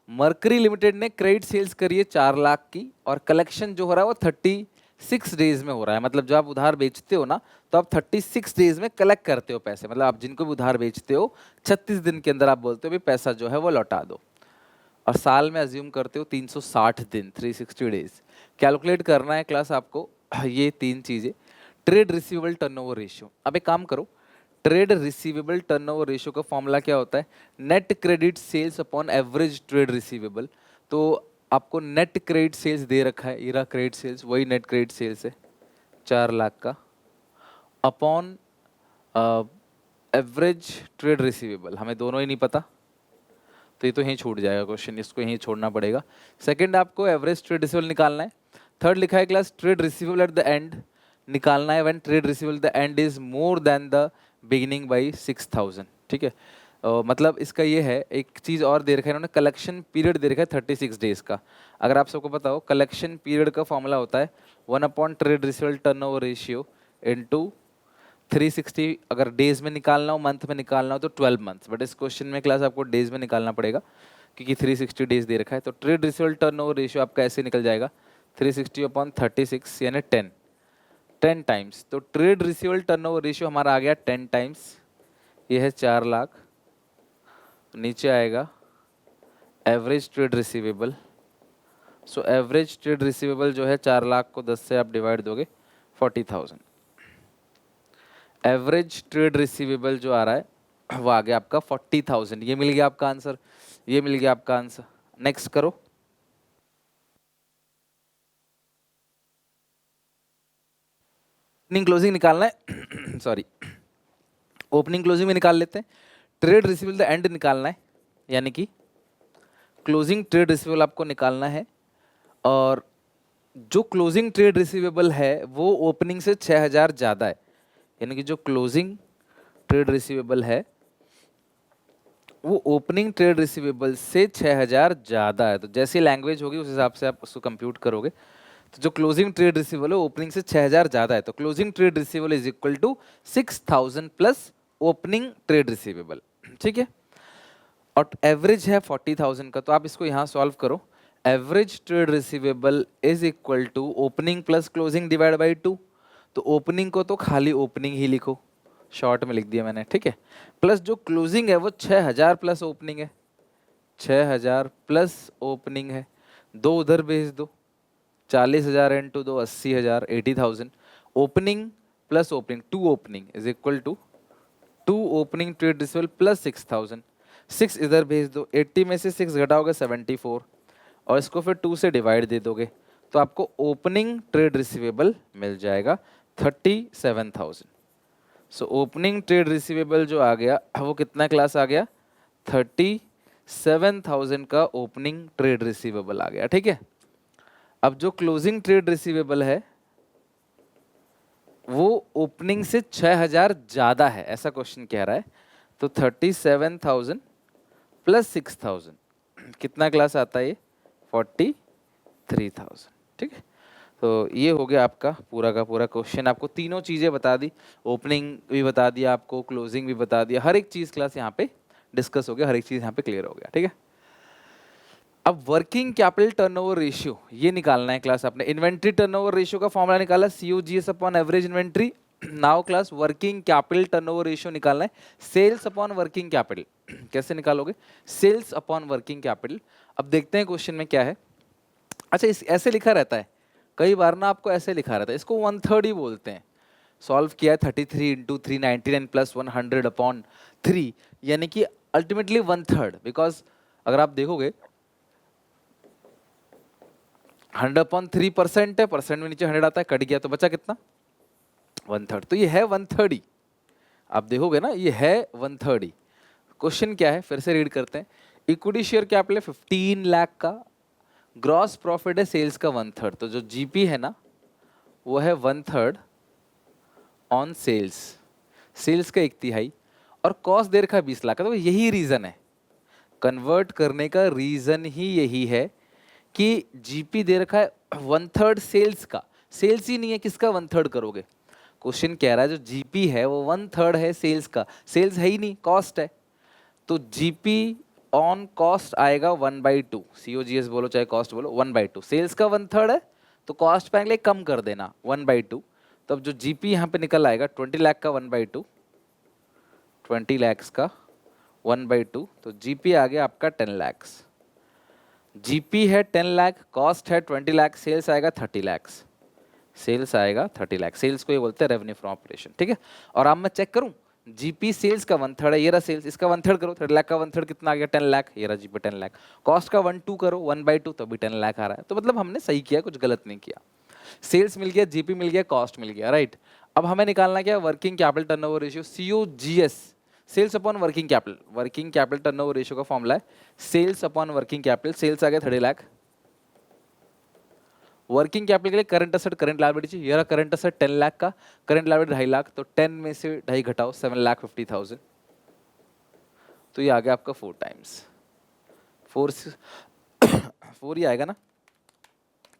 मर्करी लिमिटेड ने क्रेडिट सेल्स करी है 4 लाख की, और कलेक्शन जो हो रहा है वो 36 डेज में हो रहा है। मतलब जब आप उधार बेचते हो ना, तो आप 36 डेज में कलेक्ट करते हो पैसे। मतलब आप जिनको भी उधार बेचते हो 36 दिन के अंदर आप बोलते हो भी पैसा जो है वो लौटा दो। और साल में अज्यूम करते हो 360 दिन, 360 डेज। कैलकुलेट करना है क्लास आपको ये 3 चीज़ें। Trade receivable turnover ratio. अब एक काम करो, ट्रेड रिसीवेबल टर्नओवर रेशियो का फॉर्मूला क्या होता है? Net credit sales upon average trade receivable. तो आपको नेट क्रेडिट सेल्स दे रखा है, इरा क्रेडिट सेल्स, वही नेट क्रेडिट सेल्स है 4 लाख का, अपॉन एवरेज ट्रेड रिसीवेबल। हमें दोनों ही नहीं पता, तो ये तो यहीं छूट जाएगा क्वेश्चन, इसको यहीं छोड़ना पड़ेगा। सेकंड आपको एवरेज ट्रेड रिसीवेबल निकालना है। थर्ड लिखा है class trade receivable at the end निकालना है, when trade receivable the end is more than the beginning by 6000। ठीक है, मतलब इसका ये है, एक चीज़ और दे रखा है इन्होंने, कलेक्शन पीरियड दे रखा है 36 डेज का। अगर आप सबको पता हो, कलेक्शन पीरियड का फॉर्मूला होता है 1 trade receivable turnover ratio into 360। अगर डेज में निकालना हो, मंथ में निकालना हो तो 12 मंथ्स, बट इस क्वेश्चन में क्लास आपको डेज में निकालना पड़ेगा क्योंकि 360 डेज दे रखा है। तो ट्रेड रिसीवेबल टर्नओवर रेशियो आपका ऐसे निकल जाएगा 360 अपॉन 36 यानी 10 टाइम्स। तो ट्रेड रिसीवेबल टर्नओवर रेशियो हमारा आ गया 10 टाइम्स। ये है 4 लाख, नीचे आएगा average trade receivable. So average trade receivable जो है 4 लाख को 10 से आप डिवाइड दोगे 40,000। एवरेज ट्रेड रिसीवेबल जो आ रहा है वो आ गया आपका 40,000। ये मिल गया आपका आंसर, ये मिल गया आपका आंसर। नेक्स्ट करो। ओपनिंग क्लोजिंग निकालना है सॉरी, ओपनिंग क्लोजिंग में निकाल लेते हैं। ट्रेड रिसीवेबल द एंड निकालना है, यानी कि क्लोजिंग ट्रेड रिसीवेबल आपको निकालना है, और जो क्लोजिंग ट्रेड रिसीवेबल है वो ओपनिंग से 6000 ज़्यादा है। यानी कि जो क्लोजिंग ट्रेड रिसीवेबल है वो ओपनिंग ट्रेड रिसीवेबल से 6000 ज़्यादा है। तो जैसी लैंग्वेज होगी उस हिसाब से आप उसको कंप्यूट करोगे। तो जो क्लोजिंग ट्रेड रिसीवेबल है ओपनिंग से 6000 ज़्यादा है, तो closing trade receivable is equal to 6000 plus opening trade receivable. ठीक है, और एवरेज है 40,000 का, तो आप इसको यहाँ सॉल्व करो। Average trade receivable is equal to opening plus closing divide by 2। तो ओपनिंग को तो खाली ओपनिंग ही लिखो, शॉर्ट में लिख दिया मैंने, ठीक है। प्लस जो क्लोजिंग है वो 6000 प्लस ओपनिंग है, 6000 प्लस ओपनिंग है, दो उधर भेज दो, 40,000 into 2 80,000, 80,000। Opening plus opening, 2 opening is equal to 2 opening trade receivable plus 6,000। 6 इधर भेज दो, 80 में से 6 घटाओगे 74, और इसको फिर 2 से डिवाइड दे दोगे, तो आपको ओपनिंग ट्रेड रिसीवेबल मिल जाएगा 37,000। सो ओपनिंग ट्रेड रिसीवेबल जो आ गया वो कितना क्लास आ गया? 37,000 का ओपनिंग ट्रेड रिसीवेबल आ गया, ठीक है। अब जो क्लोजिंग ट्रेड रिसीवेबल है वो ओपनिंग से 6000 ज्यादा है, ऐसा क्वेश्चन कह रहा है। तो 37,000 प्लस 6,000 कितना क्लास आता है? ये 43,000, ठीक है। तो ये हो गया आपका पूरा का पूरा क्वेश्चन। आपको तीनों चीज़ें बता दी, ओपनिंग भी बता दिया आपको, क्लोजिंग भी बता दिया, हर एक चीज़ क्लास यहाँ पे डिस्कस हो गया, हर एक चीज़ यहाँ पे क्लियर हो गया, ठीक है। अब वर्किंग कैपिटल टर्नओवर रेशियो ये निकालना है क्लास। आपने इन्वेंट्री टर्नओवर रेशियो का फॉर्मूला निकाला COGS upon average inventory. Now class working capital turnover ratio निकालना है, सेल्स अपॉन वर्किंग कैपिटल। कैसे निकालोगे? Sales upon working capital. अब देखते हैं क्वेश्चन में क्या है। अच्छा, इस ऐसे लिखा रहता है कई बार ना, आपको ऐसे लिखा रहता है, इसको 1/3 ही बोलते हैं। सॉल्व किया है 33 इंटू 399 प्लस 100 अपॉन 3, यानी कि अल्टीमेटली 1/3, बिकॉज अगर आप देखोगे 100.3% है, परसेंट में नीचे 100 आता है, कट गया तो बचा कितना 1/3। तो ये है 1/3 ही, आप देखोगे ना ये है 1/3 ही। क्वेश्चन क्या है फिर से रीड करते हैं। इक्विटी शेयर कैपिटल है 15 लाख का, ग्रॉस प्रॉफिट है सेल्स का 1/3, तो जो जीपी है ना वो है 1/3 ऑन सेल्स, सेल्स का 1/3, और कॉस्ट दे रखा है 20 लाख का। तो यही रीजन है, कन्वर्ट करने का रीजन ही यही है कि जीपी दे रखा है 1/3 सेल्स का, सेल्स ही नहीं है, किसका 1/3 करोगे। क्वेश्चन कह रहा है जो जीपी है वो 1/3 है सेल्स का, सेल्स है ही नहीं, कॉस्ट है। तो जीपी ऑन कॉस्ट आएगा 1/2, सीओजीएस बोलो चाहे कॉस्ट बोलो, 1/2। सेल्स का 1/3 है तो कॉस्ट पे कम कर देना 1/2। तो अब जो जीपी यहाँ पे निकल आएगा 20 लाख का 1/2, 20 लैक्स का 1/2, तो जीपी आ गया आपका 10 लैक्स। जीपी है 10 लाख, कॉस्ट है 20 लाख, सेल्स आएगा 30 लैक्स, सेल्स आएगा 30 लाख। सेल्स को ये बोलते हैं रेवेन्यू फ्रॉम ऑपरेशन, ठीक है। और अब मैं चेक करूं, जीपी सेल्स का 1/3 है, ये रहा सेल्स, इसका 1/3 करो, 30 लाख का 1/3 कितना आ गया 10 लाख, ये रहा जीपी 10 लाख। कॉस्ट का 1/2 करो 1/2, तो भी 10 लाख आ रहा है। तो मतलब हमने सही किया, कुछ गलत नहीं किया। सेल्स मिल गया, जीपी मिल गया, कॉस्ट मिल गया, राइट। अब हमें निकालना क्या, working capital turnover ratio, COGS, sales upon working capital. Working capital turnover ratio का फॉर्मूला है sales upon working capital. Sales आ गया 30 लाख, वर्किंग कैपिटल के लिए करंट असेट करंट लायबिलिटी चाहिए, ये रहा करंट असेट 10 लाख का, करंट लायबिलिटी 2.5 लाख, तो 10 में से 2.5 घटाओ 7,50,000, तो ये आ गया आपका 4 टाइम्स, 4 ही आएगा ना,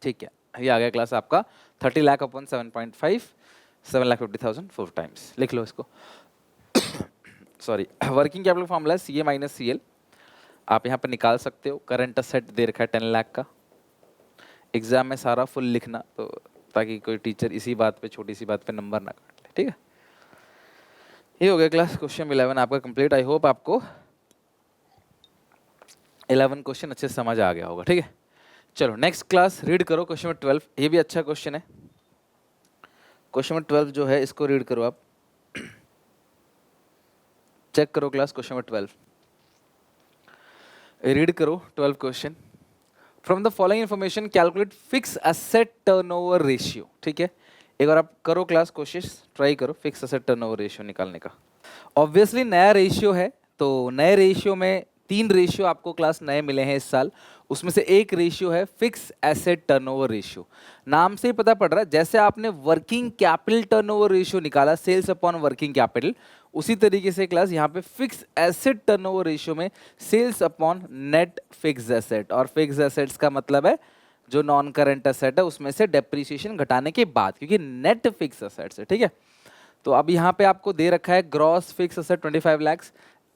ठीक है। ये आ गया क्लास आपका 30 लाख अपॉन 7.5, 7,50,000 4 टाइम्स। लिख लो इसको। सॉरी, वर्किंग कैपिटल फॉर्मूला है सीए माइनस सीएल, आप यहाँ पे निकाल सकते हो। करंट असेट दे रखा है 10 लाख का, एग्जाम में सारा फुल लिखना, तो ताकि कोई टीचर इसी बात पे, छोटी सी बात पे नंबर ना काट ले, ठीक है। ये हो गया क्लास क्वेश्चन 11 आपका कंप्लीट। आई होप आपको 11 क्वेश्चन अच्छे से समझ आ गया होगा, ठीक है। चलो नेक्स्ट क्लास रीड करो क्वेश्चन नंबर 12, ये भी अच्छा क्वेश्चन है। क्वेश्चन नंबर 12 जो है इसको रीड करो आप, चेक करो क्लास क्वेश्चन नंबर 12, रीड करो 12 question. From the following information calculate fix asset turnover ratio, ठीक है। एक बार आप करो क्लास, कोशिश ट्राई करो फिक्स एसेट टर्नओवर रेशियो निकालने का। ऑब्वियसली नया रेशियो है, तो नए रेशियो में 3 रेशियो आपको क्लास नए मिले हैं इस साल, उसमें से एक रेशियो है फिक्स एसेट टर्नओवर रेशियो। नाम से ही पता पड़ रहा है, जैसे आपने वर्किंग कैपिटल टर्नओवर रेशियो निकाला सेल्स अपॉन वर्किंग कैपिटल, उसी तरीके से क्लास यहाँ पे फिक्स एसेट टर्नओवर रेशियो में sales upon net fix asset, और फिक्स एसेट्स का मतलब है जो नॉन करंट एसेट है उसमें से डेप्रिसिएशन घटाने के बाद, क्योंकि नेट फिक्स एसेट्स है, ठीक है। तो अब यहाँ पे आपको दे रखा है gross fix asset 25 lakh,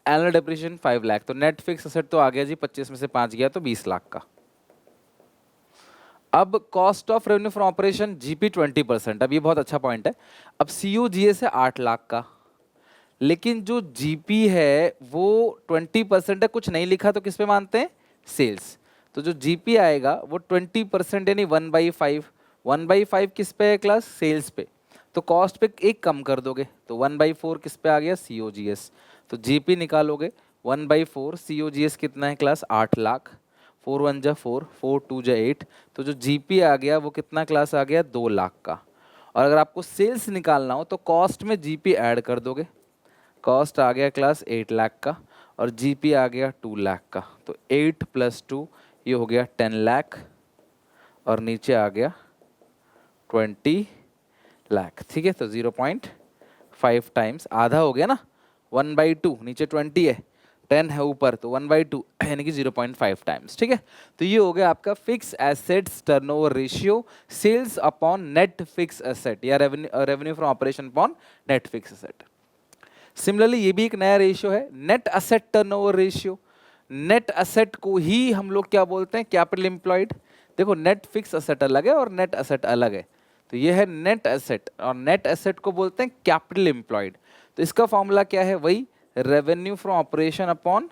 annual depreciation 5 lakh, तो नेट फिक्स एसेट तो आ गया जी 25 में से 5 गया तो 20 लाख का। अब cost of revenue from operation GP 20%, अब ये बहुत अच्छा पॉइंट है। अब सीओजीएस है 8 लाख का, लेकिन जो जीपी है वो 20% है, कुछ नहीं लिखा तो किस पे मानते हैं, सेल्स। तो जो जीपी आएगा वो 20% यानी 1/5, 1/5 किस पे है क्लास, सेल्स पे। तो कॉस्ट पे एक कम कर दोगे तो 1/4 किस पे आ गया, सीओजीएस। तो जीपी निकालोगे 1/4, सीओजीएस कितना है क्लास 8 लाख, 4 1 जा 4, 4 2 जा 8, तो जो जीपी आ गया वो कितना क्लास आ गया 2 लाख का। और अगर आपको सेल्स निकालना हो तो कॉस्ट में जीपी ऐड कर दोगे, कॉस्ट आ गया क्लास 8 लाख का और जीपी आ गया 2 लाख का, तो 8 + 2 ये हो गया 10 लाख और नीचे आ गया 20 लाख, ठीक है। तो 0.5 टाइम्स, आधा हो गया ना, 1/2, नीचे 20 है, 10 है ऊपर, तो 1/2 यानी कि 0.5 टाइम्स, ठीक है। तो ये हो गया आपका fix assets turnover ratio, sales upon net fix asset, या revenue from operation upon net fix asset. Similarly ये भी एक नया रेशियो है, net asset turnover ratio. Net asset को ही हम लोग क्या बोलते हैं, कैपिटल एम्प्लॉयड। देखो नेट फिक्स असेट अलग है और नेट असेट अलग है, तो ये है नेट असेट, और नेट असेट को बोलते हैं कैपिटल एम्प्लॉयड। तो इसका फॉर्मूला क्या है, वही revenue from operation upon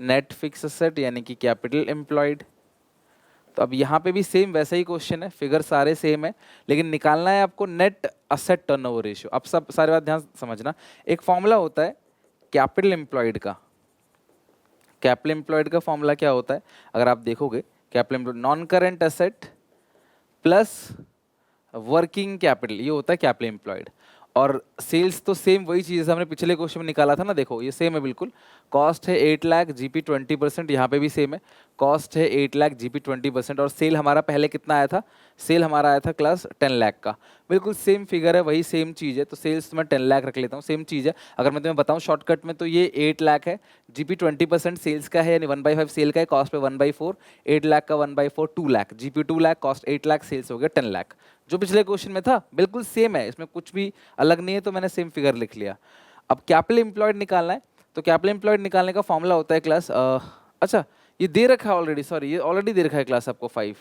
net fix asset यानी कि कैपिटल एम्प्लॉयड। तो अब यहाँ पे भी सेम वैसा ही क्वेश्चन है, फिगर सारे सेम है, लेकिन निकालना है आपको नेट असेट टर्नओवर रेशियो। अब सब सारे बात ध्यान समझना, एक फॉर्मूला होता है कैपिटल एम्प्लॉयड का, कैपिटल एम्प्लॉयड का फॉर्मूला क्या होता है, अगर आप देखोगे capital employed non current asset plus working capital, ये होता है कैपिटल एम्प्लॉयड। और सेल्स तो सेम वही चीज़ हमने पिछले क्वेश्चन में निकाला था ना, देखो ये सेम है बिल्कुल। कॉस्ट है 8 लाख, जीपी 20%, यहाँ पे भी सेम है। कॉस्ट है 8 लाख, जीपी 20%, और सेल हमारा पहले कितना आया था, सेल हमारा आया था क्लास 10 लाख का। बिल्कुल सेम फिगर है, वही सेम चीज़ है, तो सेल्स मैं 10 लाख रख लेता हूँ, सेम चीज़ है। अगर मैं तुम्हें बताऊँ शॉर्टकट में, तो ये 8 लाख है, जीपी 20% सेल्स का है, यानी 1/5 सेल का है, कॉस्ट पे 1/4, 8 लाख का 1/4 2 lakh, GP 2 lakh, cost 8 lakh, sales हो गया 10 लाख। जो पिछले क्वेश्चन में था बिल्कुल सेम है, इसमें कुछ भी अलग नहीं है, तो मैंने सेम फिगर लिख लिया। अब कैपिटल एम्प्लॉयड निकालना है, तो कैपिटल एम्प्लॉयड निकालने का फॉर्मूला होता है क्लास, अच्छा ये दे रखा है ऑलरेडी, सॉरी ये ऑलरेडी दे रखा है क्लास आपको 5,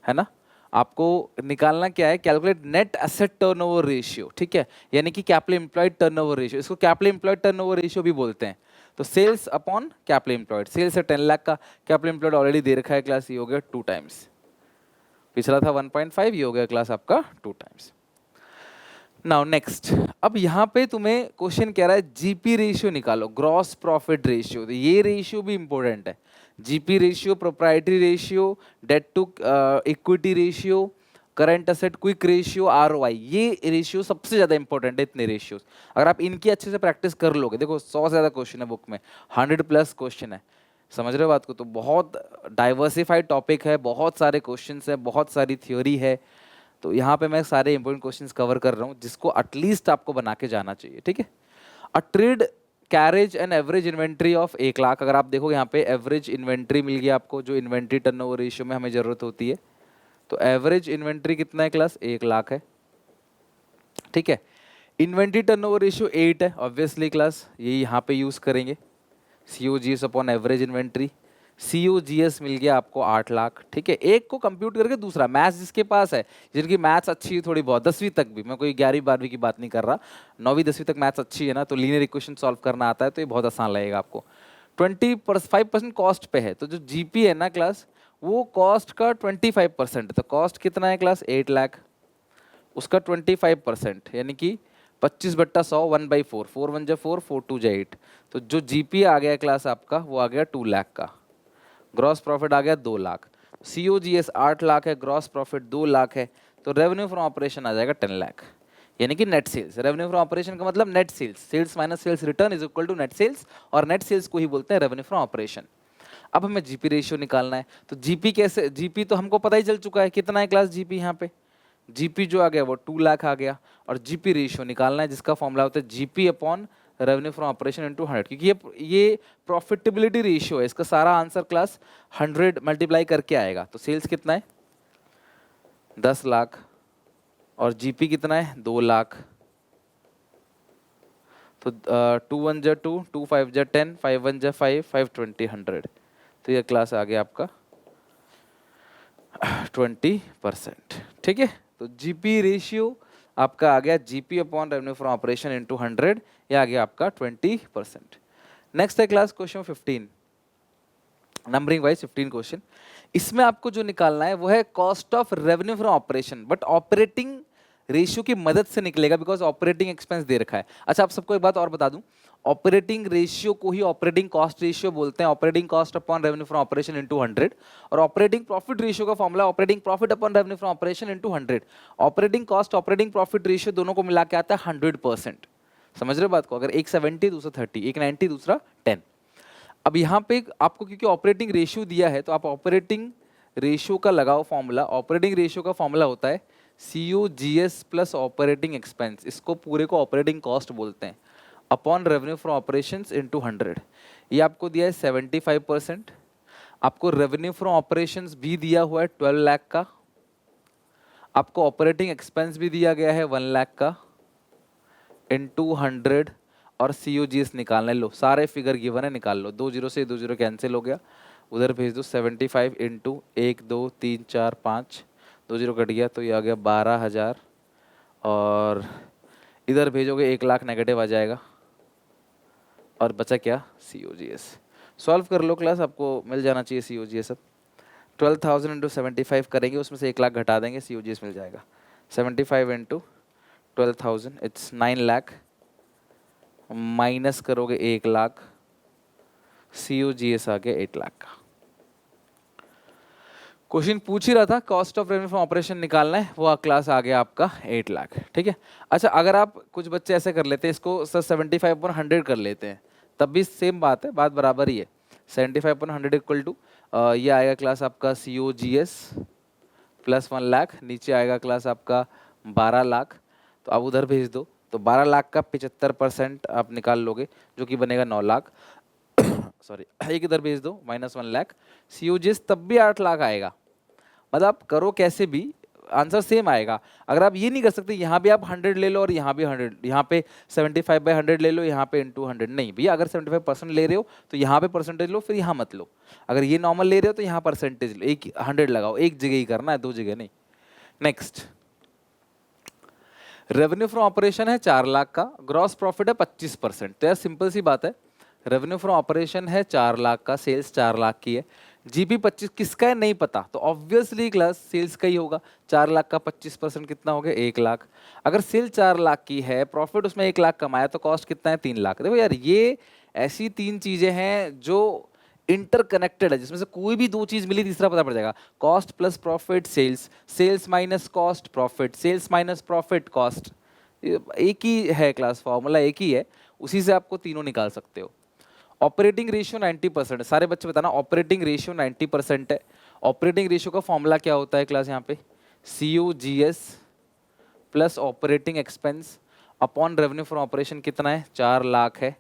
है ना। आपको निकालना क्या है, calculate net asset turnover ratio, ठीक है, यानी कि कैपिटल एम्प्लॉयड टर्नओवर रेशियो, इसको कैपिटल एम्प्लॉयड टर्नओवर रेशियो भी बोलते हैं। तो sales upon capital employed, sales है 10 लाख का, कैपिटल एम्प्लॉयड ऑलरेडी दे रखा है क्लास, ये हो गया 2 टाइम्स, पिछला था 1.5, ये हो गया क्लास आपका 2 टाइम्स। नाउ नेक्स्ट, अब यहाँ पे तुम्हें क्वेश्चन कह रहा है जीपी रेशियो निकालो, ग्रॉस प्रॉफिट रेशियो, तो ये रेशियो भी इंपॉर्टेंट है। GP ratio, proprietary ratio, debt to equity ratio, current asset quick ratio, ROI, ये रेशियो सबसे ज्यादा इंपॉर्टेंट है, इतने रेशियोज। अगर आप इनकी अच्छे से प्रैक्टिस कर लोगे, देखो 100 से ज्यादा क्वेश्चन है बुक में, 100+ क्वेश्चन है, समझ रहे हो बात को, तो बहुत डाइवर्सिफाइड टॉपिक है, बहुत सारे क्वेश्चंस है, बहुत सारी थ्योरी है। तो यहाँ पे मैं सारे इंपॉर्टेंट क्वेश्चंस कवर कर रहा हूँ, जिसको एटलीस्ट आपको बना के जाना चाहिए, ठीक है। अ trade carriage and average inventory of 1 lakh, अगर आप देखो यहाँ पे एवरेज इन्वेंट्री मिल गया आपको, जो इन्वेंट्री टर्नओवर रेशियो में हमें जरूरत होती है। तो एवरेज इन्वेंट्री कितना है क्लास, 1 लाख है, ठीक है। इन्वेंट्री टर्नओवर रेशियो 8 है, ऑब्वियसली क्लास ये यहाँ पे यूज करेंगे, COGS upon average inventory. COGS मिल गया आपको 8 लाख, ठीक है। एक को कंप्यूट करके दूसरा, मैथ्स जिसके पास है, जिनकी मैथ्स अच्छी है थोड़ी बहुत, 10वीं तक भी, मैं कोई 11वीं 12वीं की बात नहीं कर रहा, 9वीं 10वीं तक मैथ्स अच्छी है ना, तो लीनियर इक्वेशन सॉल्व करना आता है, तो ये बहुत आसान लगेगा आपको। 25% कॉस्ट पे है, तो जो जीपी है ना क्लास, वो कॉस्ट का 25%, तो कॉस्ट कितना है क्लास, 8 लाख, उसका 25%, यानी कि 25/100, 1/4, 4 1 जा 4, 4 2 जा 8, तो जो जीपी आ गया क्लास आपका, वो आ गया 2 लाख का। ग्रॉस प्रॉफिट आ गया 2 लाख, COGS 8 लाख है, ग्रॉस प्रॉफिट 2 लाख है, तो रेवेन्यू फ्रॉम ऑपरेशन आ जाएगा 10 लाख, यानी कि net sales. Revenue from operation का मतलब net sales, sales minus sales return is equal to net sales, और नेट सेल्स को ही बोलते हैं रेवेन्यू फ्रॉम ऑपरेशन। अब हमें जीपी रेशियो निकालना है, तो जीपी कैसे, जीपी तो हमको पता ही चल चुका है कितना है क्लास जीपी, यहाँ पे जीपी जो आ गया वो 2 लाख आ गया, और जीपी रेशियो निकालना है, जिसका फॉर्मूला होता है GP upon revenue from operation into 100, क्योंकि ये प्रॉफिटेबिलिटी रेशियो है, इसका सारा आंसर क्लास 100 मल्टीप्लाई करके आएगा। तो सेल्स कितना है, 10 लाख, और जीपी कितना है, 2 लाख, तो 2 1 जा 2, 2 5 जा 10, 5 1 जा 5, 5 20 100, तो ये क्लास आ गया आपका 20%, ठीक है। तो जीपी रेशियो आपका आ गया GP upon revenue from operation into 100, ये आ गया आपका 20%। नेक्स्ट है class question 15, numbering wise 15 question. इसमें आपको जो निकालना है वो है cost of revenue from operation, but operating ratio की मदद से निकलेगा, बिकॉज ऑपरेटिंग एक्सपेंस दे रखा है। अच्छा, आप सबको एक बात और बता दूं, ऑपरेटिंग रेशियो को ही ऑपरेटिंग कॉस्ट रेशियो बोलते हैं, operating cost upon revenue from operation into 100, और ऑपरेटिंग प्रॉफिट रेशियो का formula operating profit upon revenue from operation into 100। Operating cost operating profit ratio दोनों को मिला के आता है 100%, समझ रहे हो बात को, अगर एक 70 दूसरा 30, एक 90 दूसरा 10। अब यहाँ पे आपको क्योंकि ऑपरेटिंग रेशियो दिया है, तो आप ऑपरेटिंग रेशियो का लगाओ फॉर्मूला। ऑपरेटिंग रेशियो का फॉर्मूला होता है COGS प्लस ऑपरेटिंग एक्सपेंस, इसको पूरे को ऑपरेटिंग कॉस्ट बोलते हैं, upon revenue from operations into 100। ये आपको दिया है 75%, आपको रेवेन्यू फ्रॉम ऑपरेशंस भी दिया हुआ है 12 लाख का, आपको ऑपरेटिंग एक्सपेंस भी दिया गया है 1 लाख का, इनटू 100, और COGS निकालना है। लो सारे फिगर गिवन है, निकाल लो, 2 0 से 2 0 कैंसिल हो गया, उधर भेज दो 75 इंटू 1 2 3 4 5, 2 0 कट गया, तो ये आ गया 12,000, और इधर भेजोगे 1 लाख नेगेटिव आ जाएगा, और बचा क्या, COGS। सॉल्व कर लो क्लास, आपको मिल जाना चाहिए COGS। अब 12,000 इंटू 75 करेंगे, उसमें से 1 लाख घटा देंगे, COGS मिल जाएगा। 75 इंटू 12,000 इट्स 9 लाख, माइनस करोगे 1 लाख, COGS आ गया 8 लाख का। क्वेश्चन पूछ ही रहा था cost of revenue from operation निकालना है, वो क्लास आ गया आपका 8 लाख। ठीक है, अच्छा अगर आप कुछ बच्चे ऐसे कर लेते हैं, इसको सर 75/100 कर लेते हैं, तब भी सेम बात है, बात बराबर ही है। 75/100 इक्वल टू ये आएगा क्लास आपका COGS प्लस 1 लाख, नीचे आएगा क्लास आपका 12 लाख, तो आप उधर भेज दो, तो 12 लाख का 75% आप निकाल लोगे, जो कि बनेगा 9 लाख। सॉरी, एक इधर भेज दो -1 लाख, COGS तब भी 8 लाख आएगा। मतलब आप करो कैसे भी आंसर सेम आएगा। अगर आप ये नहीं कर सकते यहाँ भी आप 100 ले लो और यहाँ भी 100, यहाँ पे 75/100 ले लो, यहाँ पे × 100, नहीं भैया, अगर 75% ले रहे हो तो यहाँ पे परसेंटेज लो, फिर यहाँ मत लो। अगर ये नॉर्मल ले रहे हो तो यहाँ परसेंटेज लो, एक 100 लगाओ, एक जगह ही करना है, दो जगह नहीं। नेक्स्ट, रेवेन्यू फ्रॉम ऑपरेशन है 4 लाख का, ग्रॉस प्रॉफिट है 25%। तो यार सिंपल सी बात है, रेवेन्यू फ्रॉम ऑपरेशन है 4 लाख का, सेल्स 4 लाख की है, जीपी 25 किसका है नहीं पता, तो ऑब्वियसली क्लास सेल्स का ही होगा। 4 लाख का 25% कितना हो गया 1 लाख। अगर सेल 4 लाख की है, प्रॉफिट उसमें 1 लाख कमाया, तो कॉस्ट कितना है 3 लाख। देखो यार, ये ऐसी 3 चीजें हैं जो इंटरकनेक्टेड है, जिसमें से कोई भी 2 चीज मिली तीसरा पता पड़ जाएगा। Cost plus profit sales, sales minus cost profit, sales minus profit cost, एक ही है क्लास, फॉर्मूला एक ही है, उसी से आपको तीनों निकाल सकते हो। ऑपरेटिंग रेशियो 90%, सारे बच्चे बताना ऑपरेटिंग रेशियो 90% है। ऑपरेटिंग रेशियो का फॉर्मूला क्या होता है क्लास यहाँ पे, COGS plus operating expense upon revenue from operation कितना है 4 लाख है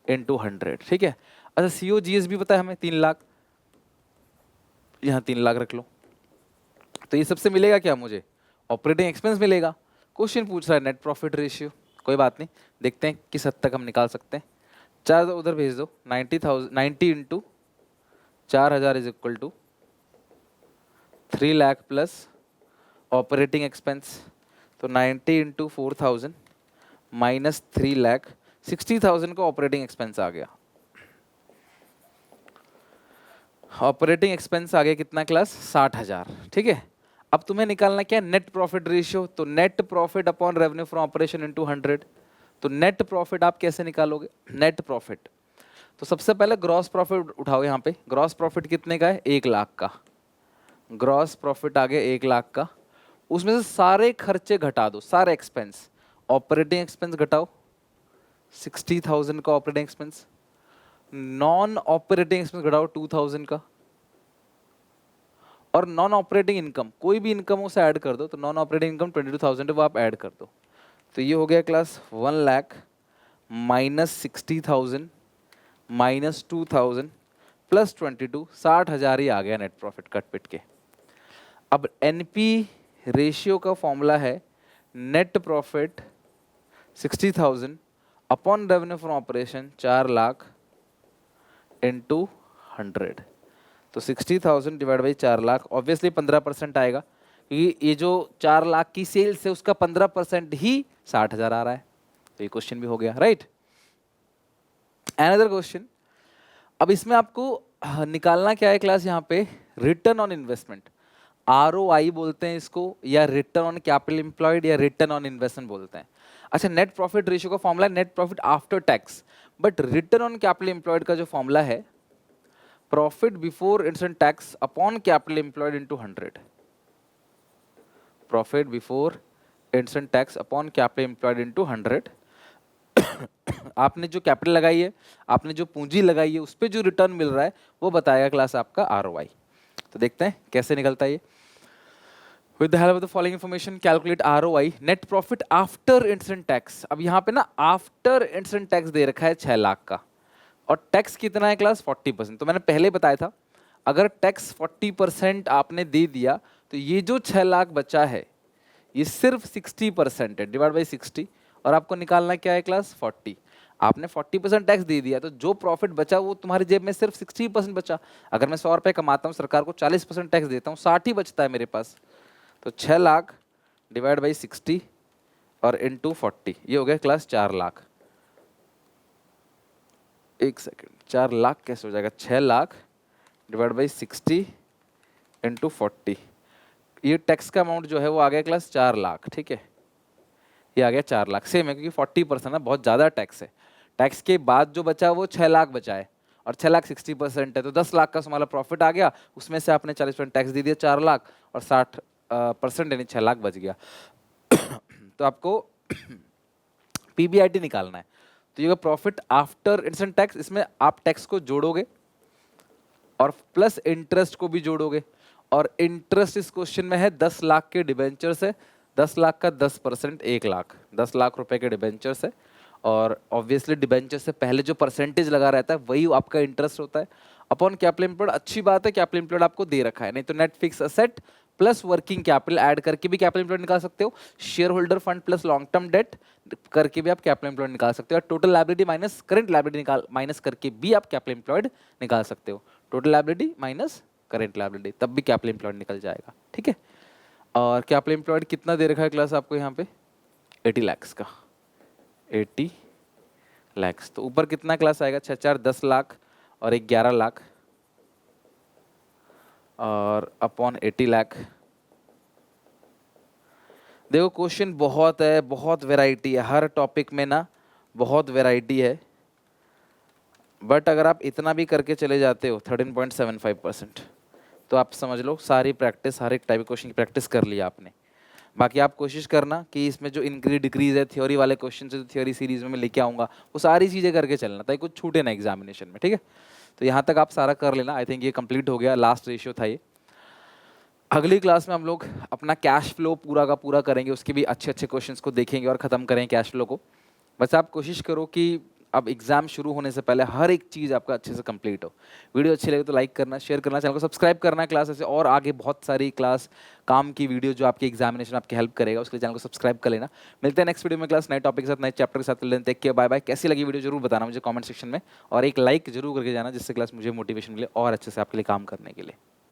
× 100। ठीक है, अच्छा COGS भी पता है हमें 3 लाख, यहाँ 3 लाख रख लो, तो ये सबसे मिलेगा क्या मुझे, ऑपरेटिंग एक्सपेंस मिलेगा। क्वेश्चन पूछ रहा है नेट प्रॉफिट रेशियो, कोई बात नहीं, देखते हैं किस हद तक हम निकाल सकते हैं। 4 उधर भेज दो, 90 × 4000 is equal to 3 lakh plus operating expense, तो 90 × 4000 माइनस 3 लाख, 60,000 का ऑपरेटिंग एक्सपेंस आ गया। ऑपरेटिंग एक्सपेंस आ गया कितना क्लास 60,000। ठीक है, अब तुम्हें निकालना क्या, नेट प्रॉफिट रेशियो, तो net profit upon revenue from operation × 100। तो नेट प्रॉफिट आप कैसे निकालोगे, नेट प्रॉफिट, तो सबसे पहले ग्रॉस प्रॉफिट उठाओ, यहाँ पे ग्रॉस प्रॉफिट कितने का है 1 लाख का, ग्रॉस प्रॉफिट आ गया 1 लाख का, उसमें से सारे खर्चे घटा दो, सारे एक्सपेंस, ऑपरेटिंग एक्सपेंस घटाओ 60,000 का operating expense, non operating expense घटाओ 2,000 का, और नॉन ऑपरेटिंग इनकम कोई भी इनकम उसे ऐड कर दो, तो नॉन ऑपरेटिंग इनकम 22,000 है, वो आप ऐड कर दो। तो ये हो गया class 1 lakh minus 60,000 minus 2,000 plus 22, 60,000 ही आ गया नेट प्रॉफिट कट पिट के। अब NP रेशियो का फॉर्मूला है net profit 60,000 upon revenue from operation 4 lakh × 100, तो 60,000 डिवाइड बाई 4 लाख, ऑब्वियसली 15% आएगा, क्योंकि ये जो 4 लाख की सेल्स है उसका 15% ही 60,000 आ रहा है। तो ये क्वेश्चन भी हो गया, राइट। अनदर क्वेश्चन, अब इसमें आपको निकालना क्या है क्लास, यहाँ पे रिटर्न ऑन इन्वेस्टमेंट, ROI बोलते हैं इसको, या रिटर्न ऑन कैपिटल एम्प्लॉयड, या रिटर्न ऑन इन्वेस्टमेंट बोलते हैं। अच्छा, नेट प्रॉफिट रेशियो का formula net profit after tax, but return on capital employed का जो फॉर्मूला है profit before interest tax upon capital employed × 100, profit before interest tax upon capital employed × 100। आपने जो capital लगाई है, आपने जो पूंजी लगाई है, उस पर जो रिटर्न मिल रहा है वो बताएगा क्लास आपका ROI। तो देखते हैं कैसे निकलता है ये। With the help of the following information, calculate ROI, net profit after interest tax. अब यहाँ पे ना आफ्टर इंटरेस्ट टैक्स दे रखा है 6 लाख का, और टैक्स कितना है क्लास 40%। तो मैंने पहले बताया था, अगर टैक्स 40% आपने दे दिया, तो ये जो 6 लाख बचा है ये सिर्फ 60% है, डिवाइड बाई 60, और आपको निकालना क्या है क्लास 40। आपने 40% टैक्स दे दिया, तो जो प्रॉफिट बचा वो तुम्हारी जेब में सिर्फ 60% बचा। अगर मैं 100 रुपये कमाता हूँ, सरकार को 40% टैक्स देता हूँ, 60 ही बचता है मेरे पास। तो 6 लाख डिवाइड बाई 60 और × 40, ये हो गया क्लास 4 लाख। एक सेकेंड, 4 लाख कैसे हो जाएगा, 6 लाख डिवाइड बाई 60 × 40, ये टैक्स का अमाउंट जो है वो आ गया क्लास 4 लाख। ठीक है, ये आ गया 4 लाख, सेम है क्योंकि 40% है, बहुत ज़्यादा टैक्स है। टैक्स के बाद जो बचा वो 6 लाख बचा है, और 6,60% है, तो 10 लाख का तुम्हारा प्रॉफिट आ गया, उसमें से आपने 40% टैक्स दे दिया 4 लाख, और 60% यानी 6 लाख बच गया। तो आपको पीबीआईटी निकालना है। तो ये प्रॉफिट आफ्टर इंसेंट टैक्स, इसमें आप टैक्स को जोड़ोगे और प्लस इंटरेस्ट को भी जोड़ोगे, और इंटरेस्ट इस क्वेश्चन में है 10 लाख के डिबेंचर से, 10 लाख का 10% 1 लाख, 10 लाख रुपए के डिबेंचर से, और ऑब्वियसली डिबेंचर से पहले जो परसेंटेज लगा रहता है वही आपका इंटरेस्ट होता है अपॉन कैपिटल एम्प्लॉयड। अच्छी बात है कैपिटल एम्प्लॉयड आपको दे रखा है, नहीं तो net fix asset plus working capital add करके भी कैपिटल एम्प्लॉयड निकाल सकते हो, share holder fund plus long term date करके भी आप कैपिटल एम्प्लॉयड निकाल सकते हो, total liability minus current liability निकाल माइनस करके भी आप कैपिटल एम्प्लॉयड निकाल सकते हो, total liability minus current liability, तब भी कैपिटल एम्प्लॉयड निकल जाएगा। ठीक है, और कैपिटल एम्प्लॉयड कितना दे रखा है क्लास आपको यहाँ पे 80 लाख का, 80 लाख। तो ऊपर कितना क्लास आएगा 6 4 10 लाख और 11 लाख, और अपॉन 80 लाख। देखो क्वेश्चन बहुत है, बहुत वैरायटी है, हर टॉपिक में ना बहुत वैरायटी है, बट अगर आप इतना भी करके चले जाते हो 13.75%, तो आप समझ लो सारी प्रैक्टिस, हर एक टाइप के क्वेश्चन की प्रैक्टिस कर लिया आपने। बाकी आप कोशिश करना कि इसमें जो इंक्रीज डिक्रीज है थ्योरी वाले क्वेश्चन से, थ्योरी सीरीज में मैं लेके आऊँगा, वो सारी चीज़ें करके चलना ताकि कुछ छूटे ना एग्जामिनेशन में। ठीक है, तो यहाँ तक आप सारा कर लेना। आई थिंक ये कंप्लीट हो गया, लास्ट रेशियो था ये। अगली क्लास में हम लोग अपना कैश फ्लो पूरा का पूरा करेंगे, उसके भी अच्छे अच्छे क्वेश्चंस को देखेंगे और ख़त्म करेंगे कैश फ्लो को। बस आप कोशिश करो कि अब एग्जाम शुरू होने से पहले हर एक चीज़ आपका अच्छे से कंप्लीट हो। वीडियो अच्छी लगे तो लाइक करना, शेयर करना, चैनल को सब्सक्राइब करना है क्लास ऐसे, और आगे बहुत सारी क्लास काम की वीडियो जो आपकी एग्जामिनेशन आपकी हेल्प करेगा, उसके लिए चैनल को सब्सक्राइब कर लेना। मिलते हैं नेक्स्ट वीडियो में क्लास, नए टॉपिक के साथ, नए चैप्टर के साथ। Take care, bye bye. कैसी लगी वीडियो जरूर बताना मुझे कमेंट सेक्शन में, और एक लाइक जरूर करके जाना जिससे क्लास मुझे मोटिवेशन मिले और अच्छे से आपके लिए काम करने के लिए।